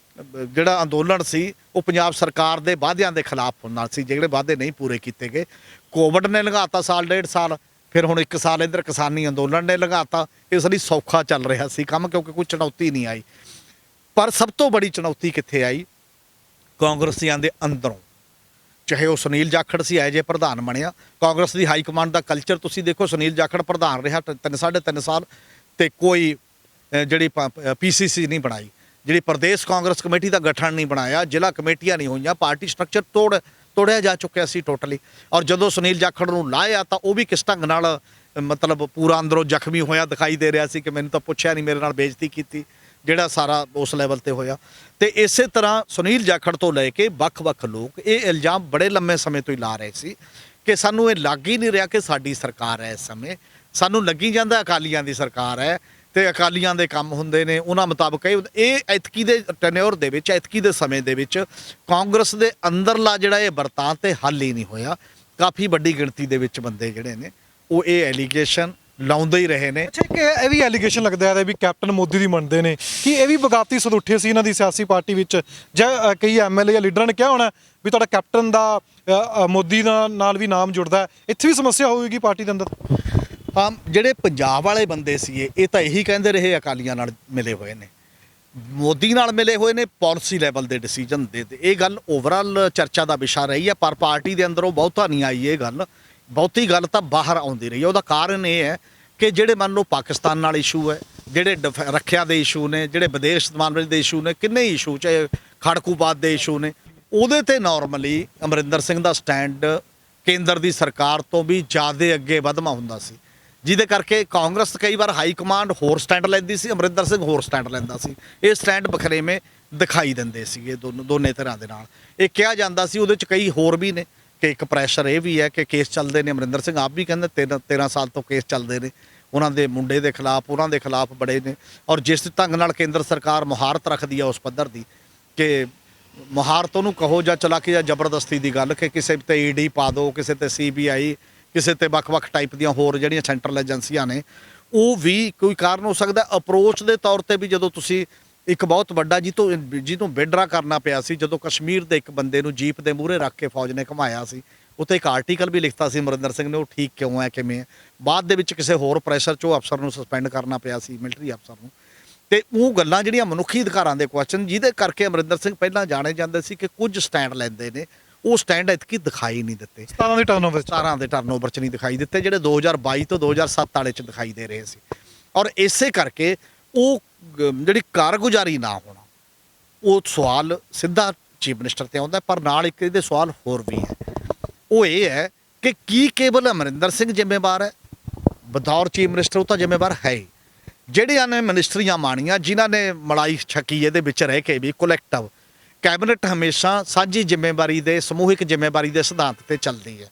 [SPEAKER 1] ਜਿਹੜਾ ਅੰਦੋਲਨ ਸੀ ਉਹ ਪੰਜਾਬ ਸਰਕਾਰ ਦੇ ਵਾਅਦਿਆਂ ਦੇ ਖਿਲਾਫ ਹੋਣ ਨਾਲ ਸੀ, ਜਿਹੜੇ ਵਾਅਦੇ ਨਹੀਂ ਪੂਰੇ ਕੀਤੇ ਗਏ। ਕੋਵਿਡ ਨੇ ਲੰਘਾਤਾ ਸਾਲ 1.5 ਸਾਲ, ਫਿਰ ਹੁਣ 1 ਸਾਲ ਇੱਧਰ ਕਿਸਾਨੀ ਅੰਦੋਲਨ ਨੇ ਲੰਘਾਤਾ। ਇਸ ਲਈ ਸੌਖਾ ਚੱਲ ਰਿਹਾ ਸੀ ਕੰਮ, ਕਿਉਂਕਿ ਕੋਈ ਚੁਣੌਤੀ ਨਹੀਂ ਆਈ। ਪਰ ਸਭ ਤੋਂ ਬੜੀ ਚੁਣੌਤੀ ਕਿੱਥੇ ਆਈ? ਕਾਂਗਰਸੀਆਂ ਦੇ ਅੰਦਰੋਂ। ਚਾਹੇ ਉਹ ਸੁਨੀਲ ਜਾਖੜ ਸੀ, ਐਜ ਏ ਪ੍ਰਧਾਨ ਬਣਿਆ। ਕਾਂਗਰਸ ਦੀ ਹਾਈ ਕਮਾਂਡ ਦਾ ਕਲਚਰ ਤੁਸੀਂ ਦੇਖੋ, ਸੁਨੀਲ ਜਾਖੜ ਪ੍ਰਧਾਨ ਰਿਹਾ 3.5 ਸਾਲ ਤੇ ਕੋਈ ਜਿਹੜੀ PCC ਨਹੀਂ ਬਣਾਈ, ਜਿਹੜੀ ਪ੍ਰਦੇਸ਼ ਕਾਂਗਰਸ ਕਮੇਟੀ ਦਾ ਗਠਨ ਨਹੀਂ ਬਣਾਇਆ, ਜ਼ਿਲ੍ਹਾ ਕਮੇਟੀਆਂ ਨਹੀਂ ਹੋਈਆਂ, ਪਾਰਟੀ ਸਟਰਕਚਰ ਤੋੜਿਆ ਜਾ ਚੁੱਕਿਆ ਸੀ ਟੋਟਲੀ। ਔਰ ਜਦੋਂ ਸੁਨੀਲ ਜਾਖੜ ਨੂੰ ਲਾਇਆ ਤਾਂ ਉਹ ਵੀ ਕਿਸ ਢੰਗ ਨਾਲ ਮਤਲਬ ਪੂਰਾ ਅੰਦਰੋਂ ਜ਼ਖਮੀ ਹੋਇਆ ਦਿਖਾਈ ਦੇ ਰਿਹਾ ਸੀ ਕਿ ਮੈਨੂੰ ਤਾਂ ਪੁੱਛਿਆ ਨਹੀਂ, ਮੇਰੇ ਨਾਲ ਬੇਇੱਜ਼ਤੀ ਕੀਤੀ, ਜਿਹੜਾ ਸਾਰਾ ਉਸ ਲੈਵਲ ਤੇ ਹੋਇਆ। ਤੇ ਇਸੇ ਤਰ੍ਹਾਂ ਸੁਨੀਲ ਜਾਖੜ ਤੋਂ ਲੈ ਕੇ ਵੱਖ-ਵੱਖ ਲੋਕ ਇਹ ਇਲਜ਼ਾਮ ਬੜੇ ਲੰਮੇ ਸਮੇਂ ਤੋਂ ਹੀ ਲਾ ਰਹੇ ਸੀ ਕਿ ਸਾਨੂੰ ਇਹ ਲੱਗ ਹੀ ਨਹੀਂ ਰਿਹਾ ਕਿ ਸਾਡੀ ਸਰਕਾਰ ਹੈ ਇਸ ਸਮੇਂ, ਸਾਨੂੰ ਲੱਗੀ ਜਾਂਦਾ ਅਕਾਲੀਆਂ ਦੀ ਸਰਕਾਰ ਹੈ, ਤੇ ਅਕਾਲੀਆਂ ਦੇ ਕੰਮ ਹੁੰਦੇ ਨੇ ਉਹਨਾਂ ਮੁਤਾਬਕ ਇਹ ਐਤਕੀ ਦੇ ਟੈਨਿਓਰ ਦੇ ਵਿੱਚ, ਐਤਕੀ ਦੇ ਸਮੇਂ ਦੇ ਵਿੱਚ ਕਾਂਗਰਸ ਦੇ ਅੰਦਰਲਾ ਜਿਹੜਾ ਇਹ ਵਰਤਾਂ ਤੇ ਹੱਲ ਹੀ ਨਹੀਂ ਹੋਇਆ। ਕਾਫੀ ਵੱਡੀ ਗਿਣਤੀ ਦੇ ਵਿੱਚ ਬੰਦੇ ਜਿਹੜੇ ਨੇ ਉਹ ਇਹ ਐਲੀਗੇਸ਼ਨ ਲਾਉਂਦੇ ਹੀ ਰਹੇ ਨੇ।
[SPEAKER 2] ਅੱਛਾ, ਕਿ ਇਹ ਵੀ ਐਲੀਗੇਸ਼ਨ ਲੱਗਦਾ ਹੈ ਵੀ ਕੈਪਟਨ ਮੋਦੀ ਦੀ ਮੰਨਦੇ ਨੇ ਕਿ ਇਹ ਵੀ ਬਗਾਵਤੀ ਸਦੁੱਠੇ ਸੀ ਇਹਨਾਂ ਦੀ ਸਿਆਸੀ ਪਾਰਟੀ ਵਿੱਚ, ਜਾਂ ਕਈ ਐਮਐਲਏ ਜਾਂ ਲੀਡਰਾਂ ਨੇ ਕਿਹਾ ਹੋਣਾ ਵੀ ਤੁਹਾਡਾ ਕੈਪਟਨ ਦਾ ਮੋਦੀ ਨਾਲ ਵੀ ਨਾਮ ਜੁੜਦਾ, ਇੱਥੇ ਵੀ ਸਮੱਸਿਆ ਹੋਵੇਗੀ ਪਾਰਟੀ ਦੇ ਅੰਦਰ।
[SPEAKER 1] ਹਾਂ, ਜਿਹੜੇ ਪੰਜਾਬ ਵਾਲੇ ਬੰਦੇ ਸੀ ਇਹ ਤਾਂ ਇਹੀ ਕਹਿੰਦੇ ਰਹੇ ਅਕਾਲੀਆਂ ਨਾਲ ਮਿਲੇ ਹੋਏ ਨੇ, ਮੋਦੀ ਨਾਲ ਮਿਲੇ ਹੋਏ ਨੇ ਪਾਲਿਸੀ ਲੈਵਲ ਦੇ ਡਿਸੀਜਨ ਦੇ। ਇਹ ਗੱਲ ਓਵਰਆਲ ਚਰਚਾ ਦਾ ਵਿਸ਼ਾ ਰਹੀ ਹੈ, ਪਰ ਪਾਰਟੀ ਦੇ ਅੰਦਰੋਂ ਬਹੁਤਾ ਨਹੀਂ ਆਈ ਇਹ ਗੱਲ। ਬਹੁਤੀ ਗੱਲ ਤਾਂ ਬਾਹਰ ਆਉਂਦੀ ਰਹੀ ਹੈ। ਉਹਦਾ ਕਾਰਨ ਇਹ ਹੈ ਕਿ ਜਿਹੜੇ ਮੰਨ ਲਓ ਪਾਕਿਸਤਾਨ ਨਾਲ ਇਸ਼ੂ ਹੈ, ਜਿਹੜੇ ਰੱਖਿਆ ਦੇ ਇਸ਼ੂ ਨੇ, ਜਿਹੜੇ ਵਿਦੇਸ਼ ਮਾਮਲੇ ਦੇ ਇਸ਼ੂ ਨੇ, ਕਿੰਨੇ ਇਸ਼ੂ ਚਾਹੇ ਖੜਕੂਬਾਦ ਦੇ ਇਸ਼ੂ ਨੇ, ਉਹਦੇ ਤੇ ਨਾਰਮਲੀ ਅਮਰਿੰਦਰ ਸਿੰਘ ਦਾ ਸਟੈਂਡ ਕੇਂਦਰ ਦੀ ਸਰਕਾਰ ਤੋਂ ਵੀ ਜ਼ਿਆਦਾ ਅੱਗੇ ਵਧਮਾ ਹੁੰਦਾ ਸੀ, ਜਿਹਦੇ ਕਰਕੇ ਕਾਂਗਰਸ ਕਈ ਵਾਰ ਹਾਈ ਕਮਾਂਡ ਹੋਰ ਸਟੈਂਡ ਲੈਂਦੀ ਸੀ, ਅਮਰਿੰਦਰ ਸਿੰਘ ਹੋਰ ਸਟੈਂਡ ਲੈਂਦਾ ਸੀ। ਇਹ ਸਟੈਂਡ ਬਖਰੇਵੇਂ ਦਿਖਾਈ ਦਿੰਦੇ ਸੀਗੇ ਦੋਨੇ ਤਰ੍ਹਾਂ ਦੇ ਨਾਲ। ਇਹ ਕਿਹਾ ਜਾਂਦਾ ਸੀ, ਉਹਦੇ 'ਚ ਕਈ ਹੋਰ ਵੀ ਨੇ ਕਿ ਇੱਕ ਪ੍ਰੈਸ਼ਰ ਇਹ ਵੀ ਹੈ ਕਿ ਕੇਸ ਚੱਲਦੇ ਨੇ। ਅਮਰਿੰਦਰ ਸਿੰਘ ਆਪ ਵੀ ਕਹਿੰਦੇ 13 ਸਾਲ ਤੋਂ ਕੇਸ ਚੱਲਦੇ ਨੇ ਉਹਨਾਂ ਦੇ ਮੁੰਡੇ ਦੇ ਖਿਲਾਫ, ਉਹਨਾਂ ਦੇ ਖਿਲਾਫ ਬੜੇ ਨੇ। ਔਰ ਜਿਸ ਢੰਗ ਨਾਲ ਕੇਂਦਰ ਸਰਕਾਰ ਮੁਹਾਰਤ ਰੱਖਦੀ ਆ ਉਸ ਪੱਧਰ ਦੀ ਕਿ ਮੁਹਾਰਤ ਉਹਨੂੰ ਕਹੋ ਜਾਂ ਚਲਾਕੀ ਜਾਂ ਜ਼ਬਰਦਸਤੀ ਦੀ ਗੱਲ, ਕਿ ਕਿਸੇ ਤੇ ਈਡੀ ਪਾ ਦਿਓ, ਕਿਸੇ ਤੇ CBI, ਕਿਸੇ ਤੇ ਵੱਖ-ਵੱਖ ਟਾਈਪ ਦੀਆਂ ਹੋਰ ਜਿਹੜੀਆਂ ਸੈਂਟਰਲ ਏਜੰਸੀਆਂ ਨੇ, ਉਹ ਵੀ ਕੋਈ ਕਾਰਨ ਹੋ ਸਕਦਾ। ਅਪਰੋਚ ਦੇ ਤੌਰ ਤੇ ਵੀ ਜਦੋਂ ਤੁਸੀਂ ਇੱਕ ਬਹੁਤ ਵੱਡਾ ਜਿਹਤੋਂ ਵਿਡਰਾ ਕਰਨਾ ਪਿਆ ਸੀ, ਜਦੋਂ ਕਸ਼ਮੀਰ ਦੇ ਇੱਕ ਬੰਦੇ ਨੂੰ ਜੀਪ ਦੇ ਮੂਹਰੇ ਰੱਖ ਕੇ ਫੌਜ ਨੇ ਘੁਮਾਇਆ ਸੀ, ਉੱਤੇ ਇੱਕ ਆਰਟੀਕਲ ਵੀ ਲਿਖਤਾ ਸੀ ਅਮਰਿੰਦਰ ਸਿੰਘ ਨੇ, ਉਹ ਠੀਕ ਕਿਉਂ ਹੈ, ਕਿਵੇਂ ਹੈ। ਬਾਅਦ ਦੇ ਵਿੱਚ ਕਿਸੇ ਹੋਰ ਪ੍ਰੈਸ਼ਰ 'ਚੋਂ ਅਫਸਰ ਨੂੰ ਸਸਪੈਂਡ ਕਰਨਾ ਪਿਆ ਸੀ, ਮਿਲਟਰੀ ਅਫਸਰ ਨੂੰ। ਤੇ ਉਹ ਗੱਲਾਂ ਜਿਹੜੀਆਂ ਮਨੁੱਖੀ ਅਧਿਕਾਰਾਂ ਦੇ ਕੁਐਸਚਨ, ਜਿਹਦੇ ਕਰਕੇ ਅਮਰਿੰਦਰ ਸਿੰਘ ਪਹਿਲਾਂ ਜਾਣੇ ਜਾਂਦੇ ਸੀ ਕਿ ਕੁਝ ਸਟੈਂਡ ਲੈਂਦੇ ਨੇ, ਉਹ ਸਟੈਂਡ ਐਤਕੀ ਦਿਖਾਈ ਨਹੀਂ ਦਿੱਤੇ।
[SPEAKER 2] 17 ਦੇ ਟਰਨਓਵਰ
[SPEAKER 1] 'ਚ ਨਹੀਂ ਦਿਖਾਈ ਦਿੱਤੇ, ਜਿਹੜੇ 2022 ਤੋਂ 2007 ਵਾਲੇ 'ਚ ਦਿਖਾਈ ਦੇ ਰਹੇ ਸੀ। ਔਰ ਇਸੇ ਕਰਕੇ ਉਹ ਜਿਹੜੀ ਕਾਰਗੁਜ਼ਾਰੀ ਨਾ ਹੋਣਾ, ਉਹ ਸਵਾਲ ਸਿੱਧਾ ਚੀਫ ਮਿਨਿਸਟਰ ਤੇ ਆਉਂਦਾ। ਪਰ ਨਾਲ ਇੱਕ ਇਹਦੇ ਸਵਾਲ ਹੋਰ ਵੀ ਹੈ, ਉਹ ਇਹ ਹੈ ਕਿ ਕੀ ਕੇਵਲ ਅਮਰਿੰਦਰ ਸਿੰਘ ਜ਼ਿੰਮੇਵਾਰ ਹੈ ਬਤੌਰ ਚੀਫ ਮਿਨਿਸਟਰ? ਉਹ ਤਾਂ ਜ਼ਿੰਮੇਵਾਰ ਹੈ ਹੀ। ਜਿਹੜਿਆਂ ਨੇ ਮਿਨਿਸਟਰੀਆਂ ਮਾਣੀਆਂ, ਜਿਨ੍ਹਾਂ ਨੇ ਮਲਾਈ ਛਕੀ ਇਹਦੇ ਵਿੱਚ ਰਹਿ ਕੇ ਵੀ, ਕਲੈਕਟਿਵ ਕੈਬਨਿਟ ਹਮੇਸ਼ਾ ਸਾਂਝੀ ਜ਼ਿੰਮੇਵਾਰੀ ਦੇ, ਸਮੂਹਿਕ ਜ਼ਿੰਮੇਵਾਰੀ ਦੇ ਸਿਧਾਂਤ ਤੇ ਚੱਲਦੀ ਹੈ।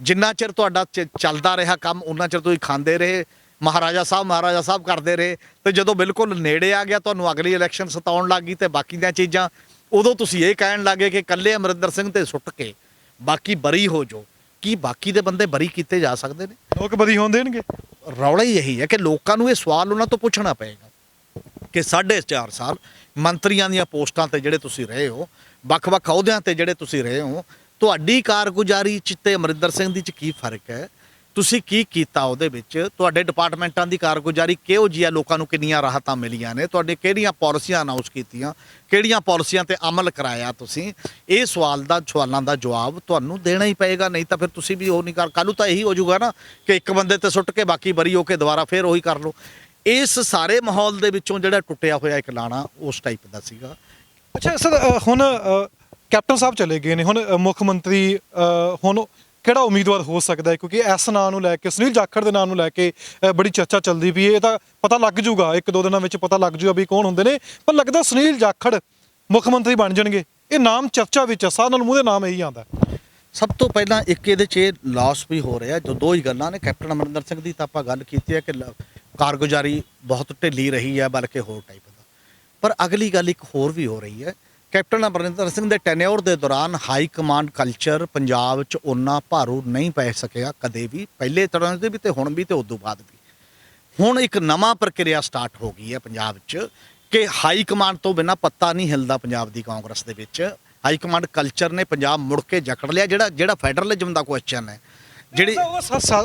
[SPEAKER 1] ਜਿੰਨਾ ਚਿਰ ਤੁਹਾਡਾ ਚੱਲਦਾ ਰਿਹਾ ਕੰਮ, ਉਹਨਾਂ ਚਿਰ ਤੁਸੀਂ ਖਾਂਦੇ ਰਹੇ, ਮਹਾਰਾਜਾ ਸਾਹਿਬ ਕਰਦੇ ਰਹੇ। ਤੇ ਜਦੋਂ ਬਿਲਕੁਲ ਨੇੜੇ ਆ ਗਿਆ, ਤੁਹਾਨੂੰ ਅਗਲੀ ਇਲੈਕਸ਼ਨ ਸਤਾਉਣ ਲੱਗ ਗਈ ਤੇ ਬਾਕੀ ਦੀਆਂ ਚੀਜ਼ਾਂ, ਉਦੋਂ ਤੁਸੀਂ ਇਹ ਕਹਿਣ ਲੱਗੇ ਕਿ ਇਕੱਲੇ ਅਮਰਿੰਦਰ ਸਿੰਘ ਤੇ ਸੁੱਟ ਕੇ ਬਾਕੀ ਬਰੀ ਹੋ ਜਾਓ। ਕੀ ਬਾਕੀ ਦੇ ਬੰਦੇ ਬਰੀ ਕੀਤੇ ਜਾ ਸਕਦੇ ਨੇ?
[SPEAKER 2] ਲੋਕ ਬਰੀ ਹੋਣ ਦੇਣਗੇ?
[SPEAKER 1] ਰੌਲਾ ਹੀ ਇਹੀ ਹੈ ਕਿ ਲੋਕਾਂ ਨੂੰ ਇਹ ਸਵਾਲ ਉਹਨਾਂ ਤੋਂ ਪੁੱਛਣਾ ਪਏਗਾ ਕਿ 4.5 ਸਾਲ ਮੰਤਰੀਆਂ ਦੀਆਂ ਪੋਸਟਾਂ ਤੇ ਜਿਹੜੇ ਤੁਸੀਂ ਰਹੇ ਹੋ, ਵੱਖ-ਵੱਖ ਅਹੁਦਿਆਂ ਤੇ ਜਿਹੜੇ ਤੁਸੀਂ ਰਹੇ ਹੋ, ਤੁਹਾਡੀ ਕਾਰਗੁਜ਼ਾਰੀ 'ਚ ਤੇ ਅਮਰਿੰਦਰ ਸਿੰਘ ਦੀ 'ਚ ਕੀ ਫਰਕ ਹੈ? ਤੁਸੀਂ ਕੀ ਕੀਤਾ ਉਹਦੇ ਵਿੱਚ? ਤੁਹਾਡੇ ਡਿਪਾਰਟਮੈਂਟਾਂ ਦੀ ਕਾਰਗੁਜ਼ਾਰੀ ਕਿਹੋ ਜਿਹੀ ਆ? ਲੋਕਾਂ ਨੂੰ ਕਿੰਨੀਆਂ ਰਾਹਤਾਂ ਮਿਲੀਆਂ ਨੇ? ਤੁਹਾਡੇ ਕਿਹੜੀਆਂ ਪਾਲਿਸੀਆਂ ਅਨਾਉਂਸ ਕੀਤੀਆਂ? ਕਿਹੜੀਆਂ ਪਾਲਿਸੀਆਂ ਤੇ ਅਮਲ ਕਰਾਇਆ ਤੁਸੀਂ? ਇਹ ਸਵਾਲਾਂ ਦਾ ਜਵਾਬ ਤੁਹਾਨੂੰ ਦੇਣਾ ਹੀ ਪਏਗਾ, ਨਹੀਂ ਤਾਂ ਫਿਰ ਤੁਸੀਂ ਵੀ ਉਹ ਨਹੀਂ ਕੱਲ੍ਹ ਨੂੰ ਤਾਂ ਇਹੀ ਹੋ ਜਾਊਗਾ ਨਾ ਕਿ ਇੱਕ ਬੰਦੇ ਤੇ ਸੁੱਟ ਕੇ ਬਾਕੀ ਬਰੀ ਹੋ ਕੇ ਦੁਬਾਰਾ ਫਿਰ ਉਹੀ ਕਰ ਲਓ। ਇਸ ਸਾਰੇ ਮਾਹੌਲ ਦੇ ਵਿੱਚੋਂ ਜਿਹੜਾ ਟੁੱਟਿਆ ਹੋਇਆ ਇੱਕ ਲਾਣਾ ਉਸ ਟਾਈਪ ਦਾ ਸੀਗਾ।
[SPEAKER 2] ਅੱਛਾ ਸਰ, ਹੁਣ ਕੈਪਟਨ ਸਾਹਿਬ ਚਲੇ ਗਏ ਨੇ, ਹੁਣ ਮੁੱਖ ਮੰਤਰੀ ਹੁਣ ਕਿਹੜਾ ਉਮੀਦਵਾਰ ਹੋ ਸਕਦਾ ਹੈ? ਕਿਉਂਕਿ ਇਸ ਨਾਂ ਨੂੰ ਲੈ ਕੇ, ਸੁਨੀਲ ਜਾਖੜ ਦੇ ਨਾਂ ਨੂੰ ਲੈ ਕੇ ਬੜੀ ਚਰਚਾ ਚੱਲਦੀ ਵੀ ਇਹ ਤਾਂ ਪਤਾ ਲੱਗ ਜੂਗਾ, 1-2 ਦਿਨਾਂ ਵਿੱਚ ਪਤਾ ਲੱਗ ਜੂਗਾ ਵੀ ਕੌਣ ਹੁੰਦੇ ਨੇ। ਪਰ ਲੱਗਦਾ ਸੁਨੀਲ ਜਾਖੜ ਮੁੱਖ ਮੰਤਰੀ ਬਣ ਜਾਣਗੇ। ਇਹ ਨਾਮ ਚਰਚਾ ਵਿੱਚ ਆ, ਸਾਰਿਆਂ ਨਾਲ ਮੂੰਹ ਦੇ ਨਾਮ ਇਹੀ ਆਉਂਦਾ।
[SPEAKER 1] ਸਭ ਤੋਂ ਪਹਿਲਾਂ ਇੱਕ ਇਹਦੇ 'ਚ ਇਹ ਲਾਸ ਵੀ ਹੋ ਰਿਹਾ, ਜੋ ਦੋ ਹੀ ਗੱਲਾਂ ਨੇ। ਕੈਪਟਨ ਅਮਰਿੰਦਰ ਸਿੰਘ ਦੀ ਤਾਂ ਆਪਾਂ ਗੱਲ ਕੀਤੀ ਹੈ ਕਿ ਕਾਰਗੁਜ਼ਾਰੀ ਬਹੁਤ ਢਿੱਲੀ ਰਹੀ ਹੈ, ਬਲਕਿ ਹੋਰ ਟਾਈਪ ਦਾ। ਪਰ ਅਗਲੀ ਗੱਲ ਇੱਕ ਹੋਰ ਵੀ ਹੋ ਰਹੀ ਹੈ, ਕੈਪਟਨ ਅਮਰਿੰਦਰ ਸਿੰਘ ਦੇ ਟੈਨਿਓਰ ਦੇ ਦੌਰਾਨ ਹਾਈ ਕਮਾਂਡ ਕਲਚਰ ਪੰਜਾਬ 'ਚ ਓਨਾ ਭਾਰੂ ਨਹੀਂ ਪੈ ਸਕਿਆ ਕਦੇ ਵੀ, ਪਹਿਲੇ ਤਰ੍ਹਾਂ ਦੇ ਵੀ ਤੇ ਹੁਣ ਵੀ ਤੇ ਉਦੋਂ ਬਾਅਦ ਵੀ। ਹੁਣ ਇੱਕ ਨਵਾਂ ਪ੍ਰਕਿਰਿਆ ਸਟਾਰਟ ਹੋ ਗਈ ਹੈ ਪੰਜਾਬ 'ਚ ਕਿ ਹਾਈ ਕਮਾਂਡ ਤੋਂ ਬਿਨਾਂ ਪੱਤਾ ਨਹੀਂ ਹਿਲਦਾ ਪੰਜਾਬ ਦੀ ਕਾਂਗਰਸ ਦੇ ਵਿੱਚ। ਹਾਈ ਕਮਾਂਡ ਕਲਚਰ ਨੇ ਪੰਜਾਬ ਮੁੜ ਕੇ ਜਕੜ ਲਿਆ। ਜਿਹੜਾ ਫੈਡਰਲਿਜ਼ਮ ਦਾ ਕੁਐਸਚਨ ਹੈ, ਜਿਹੜੀ